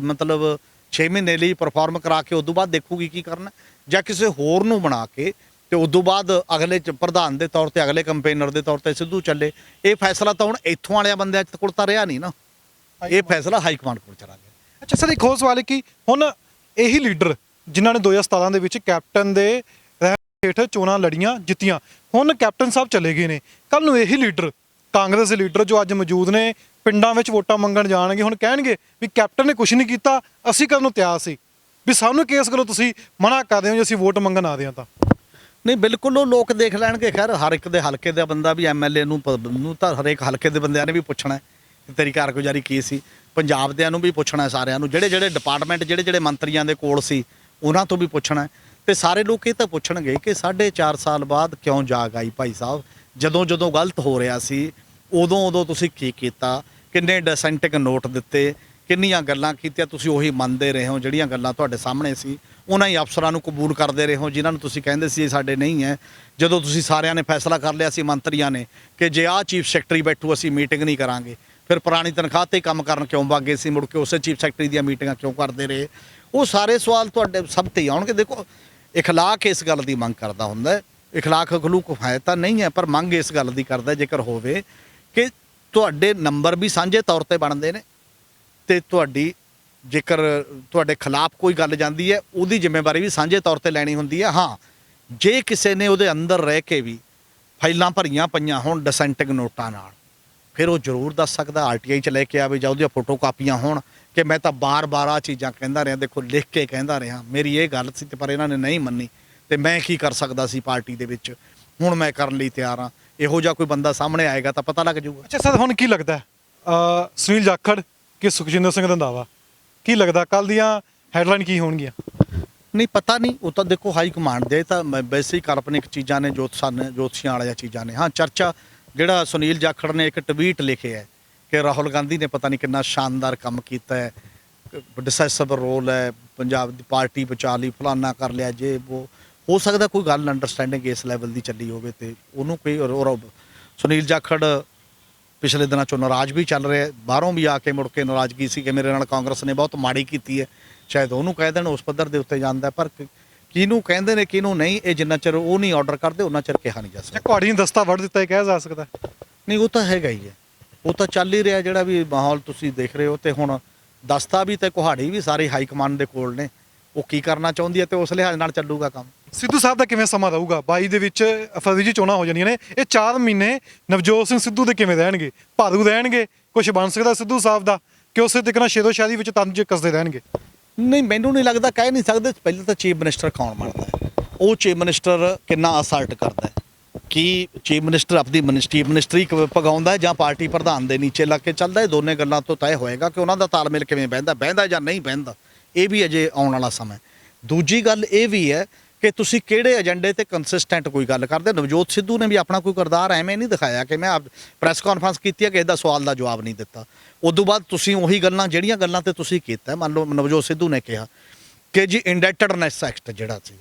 [SPEAKER 1] ਮਤਲਬ 6 ਮਹੀਨੇ ਲਈ ਪਰਫਾਰਮ ਕਰਾ ਕੇ ਉਦੋਂ ਬਾਅਦ ਦੇਖੂਗੀ ਕੀ ਕਰਨਾ, ਜਾਂ ਕਿਸੇ ਹੋਰ ਨੂੰ ਬਣਾ ਕੇ ਤੇ ਉਦੋਂ ਬਾਅਦ ਅਗਲੇ ਪ੍ਰਧਾਨ ਦੇ ਤੌਰ ਤੇ, ਅਗਲੇ ਕੰਪੇਨਰ ਦੇ ਤੌਰ ਤੇ ਸਿੱਧੂ ਚੱਲੇ। ਇਹ ਫੈਸਲਾ ਤਾਂ ਹੁਣ ਇੱਥੋਂ ਵਾਲਿਆਂ ਬੰਦਿਆਂ ਕੋਲ ਤਾਂ ਰਿਹਾ ਨਹੀਂ ਨਾ, ਇਹ ਫੈਸਲਾ ਹਾਈ ਕਮਾਂਡ ਕੋਲ ਚਲਾ ਗਿਆ।
[SPEAKER 2] ਅੱਛਾ ਸਰ, ਇੱਕ ਹੋਰ ਸਵਾਲ ਹੈ ਕਿ ਹੁਣ ਇਹੀ ਲੀਡਰ ਜਿਨ੍ਹਾਂ ਨੇ 2017 ਦੇ ਵਿੱਚ ਕੈਪਟਨ ਦੇ ਹੇਠ ਚੋਣਾਂ ਲੜੀਆਂ, ਜਿੱਤੀਆਂ, ਹੁਣ ਕੈਪਟਨ ਸਾਹਿਬ ਚਲੇ ਗਏ ਨੇ, ਕੱਲ ਨੂੰ ਇਹੀ ਲੀਡਰ, ਕਾਂਗਰਸ ਦੇ ਲੀਡਰ ਜੋ ਅੱਜ ਮੌਜੂਦ ਨੇ, ਪਿੰਡਾਂ ਵਿੱਚ ਵੋਟਾਂ ਮੰਗਣ ਜਾਣਗੇ, ਹੁਣ ਕਹਿਣਗੇ ਵੀ ਕੈਪਟਨ ਨੇ ਕੁਝ ਨਹੀਂ ਕੀਤਾ, ਅਸੀਂ ਕਰਨ ਨੂੰ ਤਿਆਰ ਸੀ, ਵੀ ਸਾਨੂੰ ਕਿਸ ਗੱਲੋਂ ਤੁਸੀਂ ਮਨਾ ਕਰਦੇ ਹੋ ਜੇ ਅਸੀਂ ਵੋਟ ਮੰਗਣ ਆਦੇ ਹਾਂ ਤਾਂ।
[SPEAKER 1] ਨਹੀਂ, ਬਿਲਕੁਲ ਉਹ ਲੋਕ ਦੇਖ ਲੈਣਗੇ। ਖੈਰ ਹਰ ਇੱਕ ਦੇ ਹਲਕੇ ਦਾ ਬੰਦਾ ਵੀ ਐਮਐਲਏ ਨੂੰ ਤਾਂ ਹਰੇਕ ਹਲਕੇ ਦੇ ਬੰਦਿਆਂ ਨੇ ਵੀ ਪੁੱਛਣਾ ਕਿ ਤੇਰੀ ਕਾਰਗੁਜ਼ਾਰੀ ਕੀ ਸੀ, ਪੰਜਾਬ ਦਿਆਂ ਨੂੰ ਵੀ ਪੁੱਛਣਾ, ਸਾਰਿਆਂ ਨੂੰ, ਜਿਹੜੇ ਜਿਹੜੇ ਡਿਪਾਰਟਮੈਂਟ, ਜਿਹੜੇ ਜਿਹੜੇ ਮੰਤਰੀਆਂ ਦੇ ਕੋਲ ਸੀ ਉਹਨਾਂ ਤੋਂ ਵੀ ਪੁੱਛਣਾ। ਤੇ ਸਾਰੇ ਲੋਕ ਇਹ ਤਾਂ ਪੁੱਛਣਗੇ ਕਿ 4.5 ਸਾਲ ਬਾਅਦ ਕਿਉਂ ਜਾਗ ਆਈ ਭਾਈ ਸਾਹਿਬ, ਜਦੋਂ ਜਦੋਂ ਗਲਤ ਹੋ ਰਿਹਾ ਸੀ ਉਦੋਂ ਤੁਸੀਂ ਕੀ ਕੀਤਾ, ਕਿੰਨੇ ਡਿਸੈਂਟਿੰਗ ਨੋਟ ਦਿੱਤੇ, ਕਿੰਨੀਆਂ ਗੱਲਾਂ ਕੀਤੀਆਂ, ਤੁਸੀਂ ਉਹੀ ਮੰਨਦੇ ਰਹੇ ਹੋ ਜਿਹੜੀਆਂ ਗੱਲਾਂ ਤੁਹਾਡੇ ਸਾਹਮਣੇ ਸੀ ਉਹਨਾਂ ਹੀ ਅਫਸਰਾਂ ਨੂੰ ਕਬੂਲ ਕਰਦੇ ਰਹੇ ਹੋ ਜਿਨ੍ਹਾਂ ਨੂੰ ਤੁਸੀਂ ਕਹਿੰਦੇ ਸੀ ਇਹ ਸਾਡੇ ਨਹੀਂ ਹੈ। ਜਦੋਂ ਤੁਸੀਂ ਸਾਰਿਆਂ ਨੇ ਫੈਸਲਾ ਕਰ ਲਿਆ ਸੀ ਮੰਤਰੀਆਂ ਨੇ ਕਿ ਜੇ ਆਹ ਚੀਫ ਸੈਕਟਰੀ ਬੈਠੂ ਅਸੀਂ ਮੀਟਿੰਗ ਨਹੀਂ ਕਰਾਂਗੇ, ਫਿਰ ਪੁਰਾਣੀ ਤਨਖਾਹ 'ਤੇ ਕੰਮ ਕਰਨ ਕਿਉਂ ਵਾਗੇ ਸੀ, ਮੁੜ ਕੇ ਉਸੇ ਚੀਫ ਸੈਕਟਰੀ ਦੀਆਂ ਮੀਟਿੰਗਾਂ ਕਿਉਂ ਕਰਦੇ ਰਹੇ। ਉਹ ਸਾਰੇ ਸਵਾਲ ਤੁਹਾਡੇ ਸਭ 'ਤੇ ਆਉਣਗੇ। ਦੇਖੋ ਇਖਲਾਕ ਇਸ ਗੱਲ ਦੀ ਮੰਗ ਕਰਦਾ ਹੁੰਦਾ, ਇਖਲਾਕ ਅਖਲੂਕ ਹੈ ਤਾਂ ਨਹੀਂ ਹੈ, ਪਰ ਮੰਗ ਇਸ ਗੱਲ ਦੀ ਕਰਦਾ ਜੇਕਰ ਹੋਵੇ ਕਿ ਤੁਹਾਡੇ ਨੰਬਰ ਵੀ ਸਾਂਝੇ ਤੌਰ 'ਤੇ ਬਣਦੇ ਨੇ ਤੇ ਤੁਹਾਡੀ ਜੇਕਰ ਤੁਹਾਡੇ ਖਿਲਾਫ ਕੋਈ ਗੱਲ ਜਾਂਦੀ ਹੈ ਉਹਦੀ ਜ਼ਿੰਮੇਵਾਰੀ ਵੀ ਸਾਂਝੇ ਤੌਰ 'ਤੇ ਲੈਣੀ ਹੁੰਦੀ ਹੈ। ਹਾਂ, ਜੇ ਕਿਸੇ ਨੇ ਉਹਦੇ ਅੰਦਰ ਰਹਿ ਕੇ ਵੀ ਫਾਈਲਾਂ ਭਰੀਆਂ ਪਈਆਂ ਹੋਣ ਡਿਸੈਂਟਿੰਗ ਨੋਟਾਂ ਨਾਲ, ਫਿਰ ਉਹ ਜ਼ਰੂਰ ਦੱਸ ਸਕਦਾ, ਆਰਟੀਆਈ 'ਚ ਲੈ ਕੇ ਆਵੇ ਜਾਂ ਉਹਦੀਆਂ ਫੋਟੋ ਕਾਪੀਆਂ ਹੋਣ ਕਿ ਮੈਂ ਤਾਂ ਬਾਰ-ਬਾਰ ਆ ਚੀਜ਼ਾਂ ਕਹਿੰਦਾ ਰਿਹਾ, ਦੇਖੋ ਲਿਖ ਕੇ ਕਹਿੰਦਾ ਰਿਹਾ, ਮੇਰੀ ਇਹ ਗੱਲ ਸੀ ਤੇ ਪਰ ਇਹਨਾਂ ਨੇ ਨਹੀਂ ਮੰਨੀ ਤੇ ਮੈਂ ਕੀ ਕਰ ਸਕਦਾ ਸੀ ਪਾਰਟੀ ਦੇ ਵਿੱਚ, ਹੁਣ ਮੈਂ ਕਰਨ ਲਈ ਤਿਆਰ ਹਾਂ। ਇਹੋ ਜਿਹਾ ਕੋਈ ਬੰਦਾ ਸਾਹਮਣੇ ਆਏਗਾ ਤਾਂ ਪਤਾ ਲੱਗ ਜਾਊਗਾ।
[SPEAKER 2] ਅੱਛਾ ਸਰ, ਹੁਣ ਕੀ ਲੱਗਦਾ ਸੁਨੀਲ ਜਾਖੜ ਕਿ ਸੁਖਜਿੰਦਰ ਸਿੰਘ ਰੰਧਾਵਾ, ਕੀ ਲੱਗਦਾ ਕੱਲ ਦੀਆਂ ਹੈਡਲਾਈਨ ਕੀ ਹੋਣਗੀਆਂ?
[SPEAKER 1] ਨਹੀਂ ਪਤਾ ਨਹੀਂ, ਉਹ ਤਾਂ ਦੇਖੋ ਹਾਈ ਕਮਾਂਡ ਦੇ ਤਾਂ ਵੈਸੇ ਹੀ ਕਾਲਪਨਿਕ ਚੀਜ਼ਾਂ ਨੇ, ਜੋਤਸ਼ੀਆਂ ਵਾਲੀਆਂ ਚੀਜ਼ਾਂ ਨੇ। ਹਾਂ, ਚਰਚਾ ਜਿਹੜਾ ਸੁਨੀਲ ਜਾਖੜ ਨੇ ਇੱਕ ਟਵੀਟ ਲਿਖਿਆ ਹੈ ਕਿ ਰਾਹੁਲ ਗਾਂਧੀ ਨੇ ਪਤਾ ਨਹੀਂ ਕਿੰਨਾ ਸ਼ਾਨਦਾਰ ਕੰਮ ਕੀਤਾ ਹੈ, ਡਿਸਾਈਸਿਵ ਰੋਲ ਹੈ, ਪੰਜਾਬ ਦੀ ਪਾਰਟੀ ਬਚਾ ਲਈ, ਫਲਾਨਾ ਕਰ ਲਿਆ, ਜੇ ਉਹ ਹੋ ਸਕਦਾ ਕੋਈ ਗੱਲ ਅੰਡਰਸਟੈਂਡਿੰਗ ਇਸ ਲੈਵਲ ਦੀ ਚੱਲੀ ਹੋਵੇ ਤੇ ਉਹਨੂੰ ਕੋਈ ਸੁਨੀਲ ਜਾਖੜ ਪਿਛਲੇ ਦਿਨਾਂ 'ਚੋਂ ਨਾਰਾਜ਼ ਵੀ ਚੱਲ ਰਿਹਾ, ਬਾਹਰੋਂ ਵੀ ਆ ਕੇ ਮੁੜ ਕੇ ਨਾਰਾਜ਼ਗੀ ਸੀ ਕਿ ਮੇਰੇ ਨਾਲ ਕਾਂਗਰਸ ਨੇ ਬਹੁਤ ਮਾੜੀ ਕੀਤੀ ਹੈ, ਸ਼ਾਇਦ ਉਹਨੂੰ ਕਹਿ ਦੇਣ, ਉਸ ਪੱਧਰ ਦੇ ਉੱਤੇ ਜਾਂਦਾ। ਪਰ ਕਿਹਨੂੰ ਕਹਿੰਦੇ ਨੇ ਕਿਹਨੂੰ ਨਹੀਂ, ਇਹ ਜਿੰਨਾ ਚਿਰ ਉਹ ਨਹੀਂ ਆਰਡਰ ਕਰਦੇ ਉਹਨਾਂ ਚਿਰ ਕਿਹਾ ਨਹੀਂ ਜਾ ਸਕਦਾ।
[SPEAKER 2] ਕੁਹਾੜੀ ਨੇ ਦਸਤਾ ਵੜ ਦਿੱਤਾ ਇਹ ਕਿਹਾ ਜਾ ਸਕਦਾ?
[SPEAKER 1] ਨਹੀਂ, ਉਹ ਤਾਂ ਹੈਗਾ ਹੀ ਹੈ, ਉਹ ਤਾਂ ਚੱਲ ਹੀ ਰਿਹਾ ਜਿਹੜਾ ਵੀ ਮਾਹੌਲ ਤੁਸੀਂ ਦੇਖ ਰਹੇ ਹੋ। ਤੇ ਹੁਣ ਦਸਤਾ ਵੀ ਤੇ ਕੁਹਾੜੀ ਵੀ ਸਾਰੇ ਹਾਈ ਕਮਾਂਡ ਦੇ ਕੋਲ ਨੇ, ਉਹ ਕੀ ਕਰਨਾ ਚਾਹੁੰਦੀ ਹੈ ਤੇ ਉਸ ਲਿਹਾਜ਼ ਨਾਲ ਚੱਲੂਗਾ ਕੰਮ।
[SPEAKER 2] ਸਿੱਧੂ ਸਾਹਿਬ ਦਾ ਕਿਵੇਂ ਸਮਾਂ ਰਹੂਗਾ? 22 ਦੇ ਵਿੱਚ ਫਰਵਰੀ 'ਚ ਚੋਣਾਂ ਹੋ ਜਾਣੀਆਂ ਨੇ, ਇਹ 4 ਮਹੀਨੇ ਨਵਜੋਤ ਸਿੰਘ ਸਿੱਧੂ ਦੇ ਕਿਵੇਂ ਰਹਿਣਗੇ? ਭਾਰੂ ਰਹਿਣਗੇ? ਕੁਝ ਬਣ ਸਕਦਾ ਸਿੱਧੂ ਸਾਹਿਬ ਦਾ ਕਿ ਉਸੇ ਤਰੀਕੇ ਨਾਲ ਸ਼ੇਰੋ ਸ਼ਾਇਰੀ ਵਿੱਚ ਤੰਜ ਕੱਸਦੇ ਰਹਿਣਗੇ?
[SPEAKER 1] ਨਹੀਂ, ਮੈਨੂੰ ਨਹੀਂ ਲੱਗਦਾ, ਕਹਿ ਨਹੀਂ ਸਕਦੇ। ਪਹਿਲਾਂ ਤਾਂ ਚੀਫ ਮਿਨਿਸਟਰ ਕੌਣ ਬਣਦਾ ਹੈ, ਉਹ ਚੀਫ ਮਿਨਿਸਟਰ ਕਿੰਨਾ ਅਸਰਟ ਕਰਦਾ ਹੈ, ਕੀ ਚੀਫ ਮਿਨਿਸਟਰ ਆਪਣੀ ਚੀਫ ਮਿਨਿਸਟਰੀ ਪਗਾਉਂਦਾ ਜਾਂ ਪਾਰਟੀ ਪ੍ਰਧਾਨ ਦੇ ਨੀਚੇ ਲੱਗ ਕੇ ਚੱਲਦਾ, ਇਹ ਦੋਨੇ ਗੱਲਾਂ ਤੋਂ ਤੈਅ ਹੋਏਗਾ ਕਿ ਉਹਨਾਂ ਦਾ ਤਾਲਮੇਲ ਕਿਵੇਂ ਬਹਿੰਦਾ ਜਾਂ ਨਹੀਂ ਬਹਿੰਦਾ। ਇਹ ਵੀ ਅਜੇ ਆਉਣ ਵਾਲਾ ਸਮਾਂ। ਦੂਜੀ ਗੱਲ ਇਹ ਵੀ ਹੈ ਕਿ ਤੁਸੀਂ ਕਿਹੜੇ ਏਜੰਡੇ ਤੇ ਕੰਸਿਸਟੈਂਟ ਕੋਈ ਗੱਲ ਕਰਦੇ। ਨਵਜੋਤ ਸਿੱਧੂ ਨੇ ਵੀ ਆਪਣਾ ਕੋਈ ਕਿਰਦਾਰ ਐਵੇਂ ਨਹੀਂ ਦਿਖਾਇਆ ਕਿ ਮੈਂ ਪ੍ਰੈਸ ਕਾਨਫਰੰਸ ਕੀਤੀ ਹੈ ਕਿ ਇਹਦਾ ਸਵਾਲ ਦਾ ਜਵਾਬ ਨਹੀਂ ਦਿੱਤਾ। ਉਦੋਂ ਬਾਅਦ ਤੁਸੀਂ ਉਹੀ ਗੱਲਾਂ ਜਿਹੜੀਆਂ ਗੱਲਾਂ ਤੇ ਤੁਸੀਂ ਕੀਤਾ, ਮੰਨ ਲਓ ਨਵਜੋਤ ਸਿੱਧੂ ਨੇ ਕਿਹਾ ਕਿ ਜੀ ਇੰਡੈਟਡਨੈਸ ਐਕਟ ਜਿਹੜਾ ਸੀ,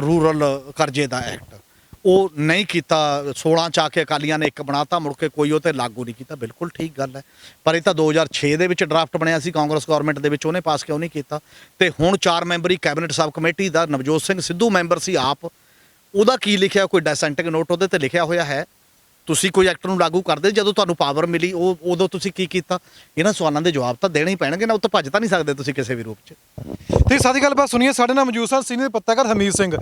[SPEAKER 1] ਰੂਰਲ ਕਰਜ਼ੇ ਦਾ ਐਕਟ, ਉਹ ਨਹੀਂ ਕੀਤਾ। 16 ਚ ਆ ਕੇ ਅਕਾਲੀਆਂ ਨੇ ਇੱਕ ਬਣਾਤਾ, ਮੁੜ ਕੇ ਕੋਈ ਉਹ ਤੇ ਲਾਗੂ ਨਹੀਂ ਕੀਤਾ। ਬਿਲਕੁਲ ਠੀਕ ਗੱਲ ਹੈ, ਪਰ ਇਹ ਤਾਂ 2006 ਦੇ ਵਿੱਚ ਡਰਾਫਟ ਬਣਿਆ ਸੀ ਕਾਂਗਰਸ ਗਵਰਨਮੈਂਟ ਦੇ ਵਿੱਚ, ਉਹਨੇ ਪਾਸ ਕਿਉਂ ਨਹੀਂ ਕੀਤਾ? ਤੇ ਹੁਣ 4 ਮੈਂਬਰੀ ਕੈਬਨਿਟ ਸਬ ਕਮੇਟੀ ਦਾ ਨਵਜੋਤ ਸਿੰਘ ਸਿੱਧੂ ਮੈਂਬਰ ਸੀ ਆਪ, ਉਹਦਾ ਕੀ ਲਿਖਿਆ? ਕੋਈ ਡਿਸੈਂਟਿੰਗ ਨੋਟ ਉਹਦੇ ਤੇ ਲਿਖਿਆ ਹੋਇਆ ਹੈ? ਤੁਸੀਂ ਕੋਈ ਐਕਟ ਨੂੰ ਲਾਗੂ ਕਰਦੇ ਜਦੋਂ ਤੁਹਾਨੂੰ ਪਾਵਰ ਮਿਲੀ, ਉਹ ਉਦੋਂ ਤੁਸੀਂ ਕੀ ਕੀਤਾ? ਇਹਨਾਂ ਸਵਾਲਾਂ ਦੇ ਜਵਾਬ ਤਾਂ ਦੇਣੇ ਹੀ ਪੈਣਗੇ ਨਾ, ਉਹ ਤਾਂ ਭੱਜ ਤਾਂ ਨਹੀਂ ਸਕਦੇ ਤੁਸੀਂ ਕਿਸੇ ਵੀ ਰੂਪ 'ਚ।
[SPEAKER 2] ਤੇ ਸਾਡੀ ਗੱਲਬਾਤ ਸੁਣੀਏ, ਸਾਡੇ ਨਾਲ ਮੌਜੂਦ ਸਨ ਸੀਨੀਅਰ ਪੱਤਰਕਾਰ ਹਮੀਰ ਸਿੰਘ।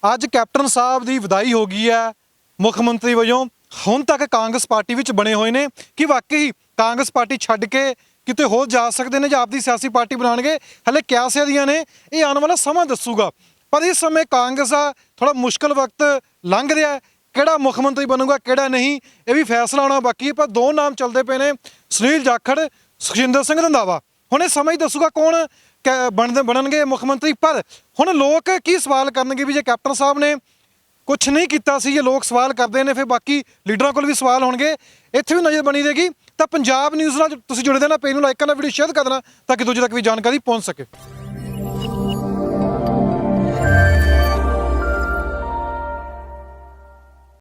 [SPEAKER 2] ਅੱਜ ਕੈਪਟਨ ਸਾਹਿਬ ਦੀ ਵਿਦਾਈ ਹੋ ਗਈ ਹੈ ਮੁੱਖ ਮੰਤਰੀ ਵਜੋਂ। ਹੁਣ ਤੱਕ ਕਾਂਗਰਸ ਪਾਰਟੀ ਵਿੱਚ ਬਣੇ ਹੋਏ ਨੇ ਕਿ ਵਾਕਈ ਕਾਂਗਰਸ ਪਾਰਟੀ ਛੱਡ ਕੇ ਕਿਤੇ ਹੋਰ ਜਾ ਸਕਦੇ ਨੇ ਜਾਂ ਆਪਦੀ ਸਿਆਸੀ ਪਾਰਟੀ ਬਣਾਉਣਗੇ, ਹਲੇ ਕਿਆਸਿਆਂ ਦੀਆਂ ਨੇ, ਇਹ ਆਉਣ ਵਾਲਾ ਸਮਾਂ ਦੱਸੂਗਾ। ਪਰ ਇਸ ਸਮੇਂ ਕਾਂਗਰਸ ਦਾ ਥੋੜਾ ਮੁਸ਼ਕਲ ਵਕਤ ਲੰਘ ਰਿਹਾ ਹੈ, ਕਿਹੜਾ ਮੁੱਖ ਮੰਤਰੀ ਬਣੂਗਾ ਕਿਹੜਾ ਨਹੀਂ, ਇਹ ਵੀ ਫੈਸਲਾ ਆਉਣਾ ਬਾਕੀ ਹੈ। ਪਰ 2 ਨਾਮ ਚੱਲਦੇ ਪਏ ਨੇ, ਸੁਨੀਲ ਜਾਖੜ, ਸੁਖਜਿੰਦਰ ਸਿੰਘ ਰੰਧਾਵਾ। ਹੁਣ ਇਹ ਸਮਾਂ ਹੀ ਦੱਸੂਗਾ ਕੌਣ ਬਣਨਗੇ ਮੁੱਖ ਮੰਤਰੀ। ਪਰ ਹੁਣ ਲੋਕ ਕੀ ਸਵਾਲ ਕਰਨਗੇ ਵੀ ਜੇ ਕੈਪਟਨ ਸਾਹਿਬ ਨੇ ਕੁਛ ਨਹੀਂ ਕੀਤਾ ਸੀ, ਜੇ ਲੋਕ ਸਵਾਲ ਕਰਦੇ ਨੇ, ਫਿਰ ਬਾਕੀ ਲੀਡਰਾਂ ਕੋਲ ਵੀ ਸਵਾਲ ਹੋਣਗੇ। ਇੱਥੇ ਵੀ ਨਜ਼ਰ ਬਣੀ ਰਹੇਗੀ। ਤਾਂ ਪੰਜਾਬ ਨਿਊਜ਼ ਨਾਲ ਤੁਸੀਂ ਜੁੜੇ ਰਹਿਣਾ, ਪੇਜ ਨੂੰ ਲਾਈਕ ਕਰਨਾ, ਵੀਡੀਓ ਸ਼ੇਅਰ ਕਰਨਾ ਤਾਂ ਕਿ ਦੂਜੇ ਤੱਕ ਵੀ ਜਾਣਕਾਰੀ ਪਹੁੰਚ ਸਕੇ।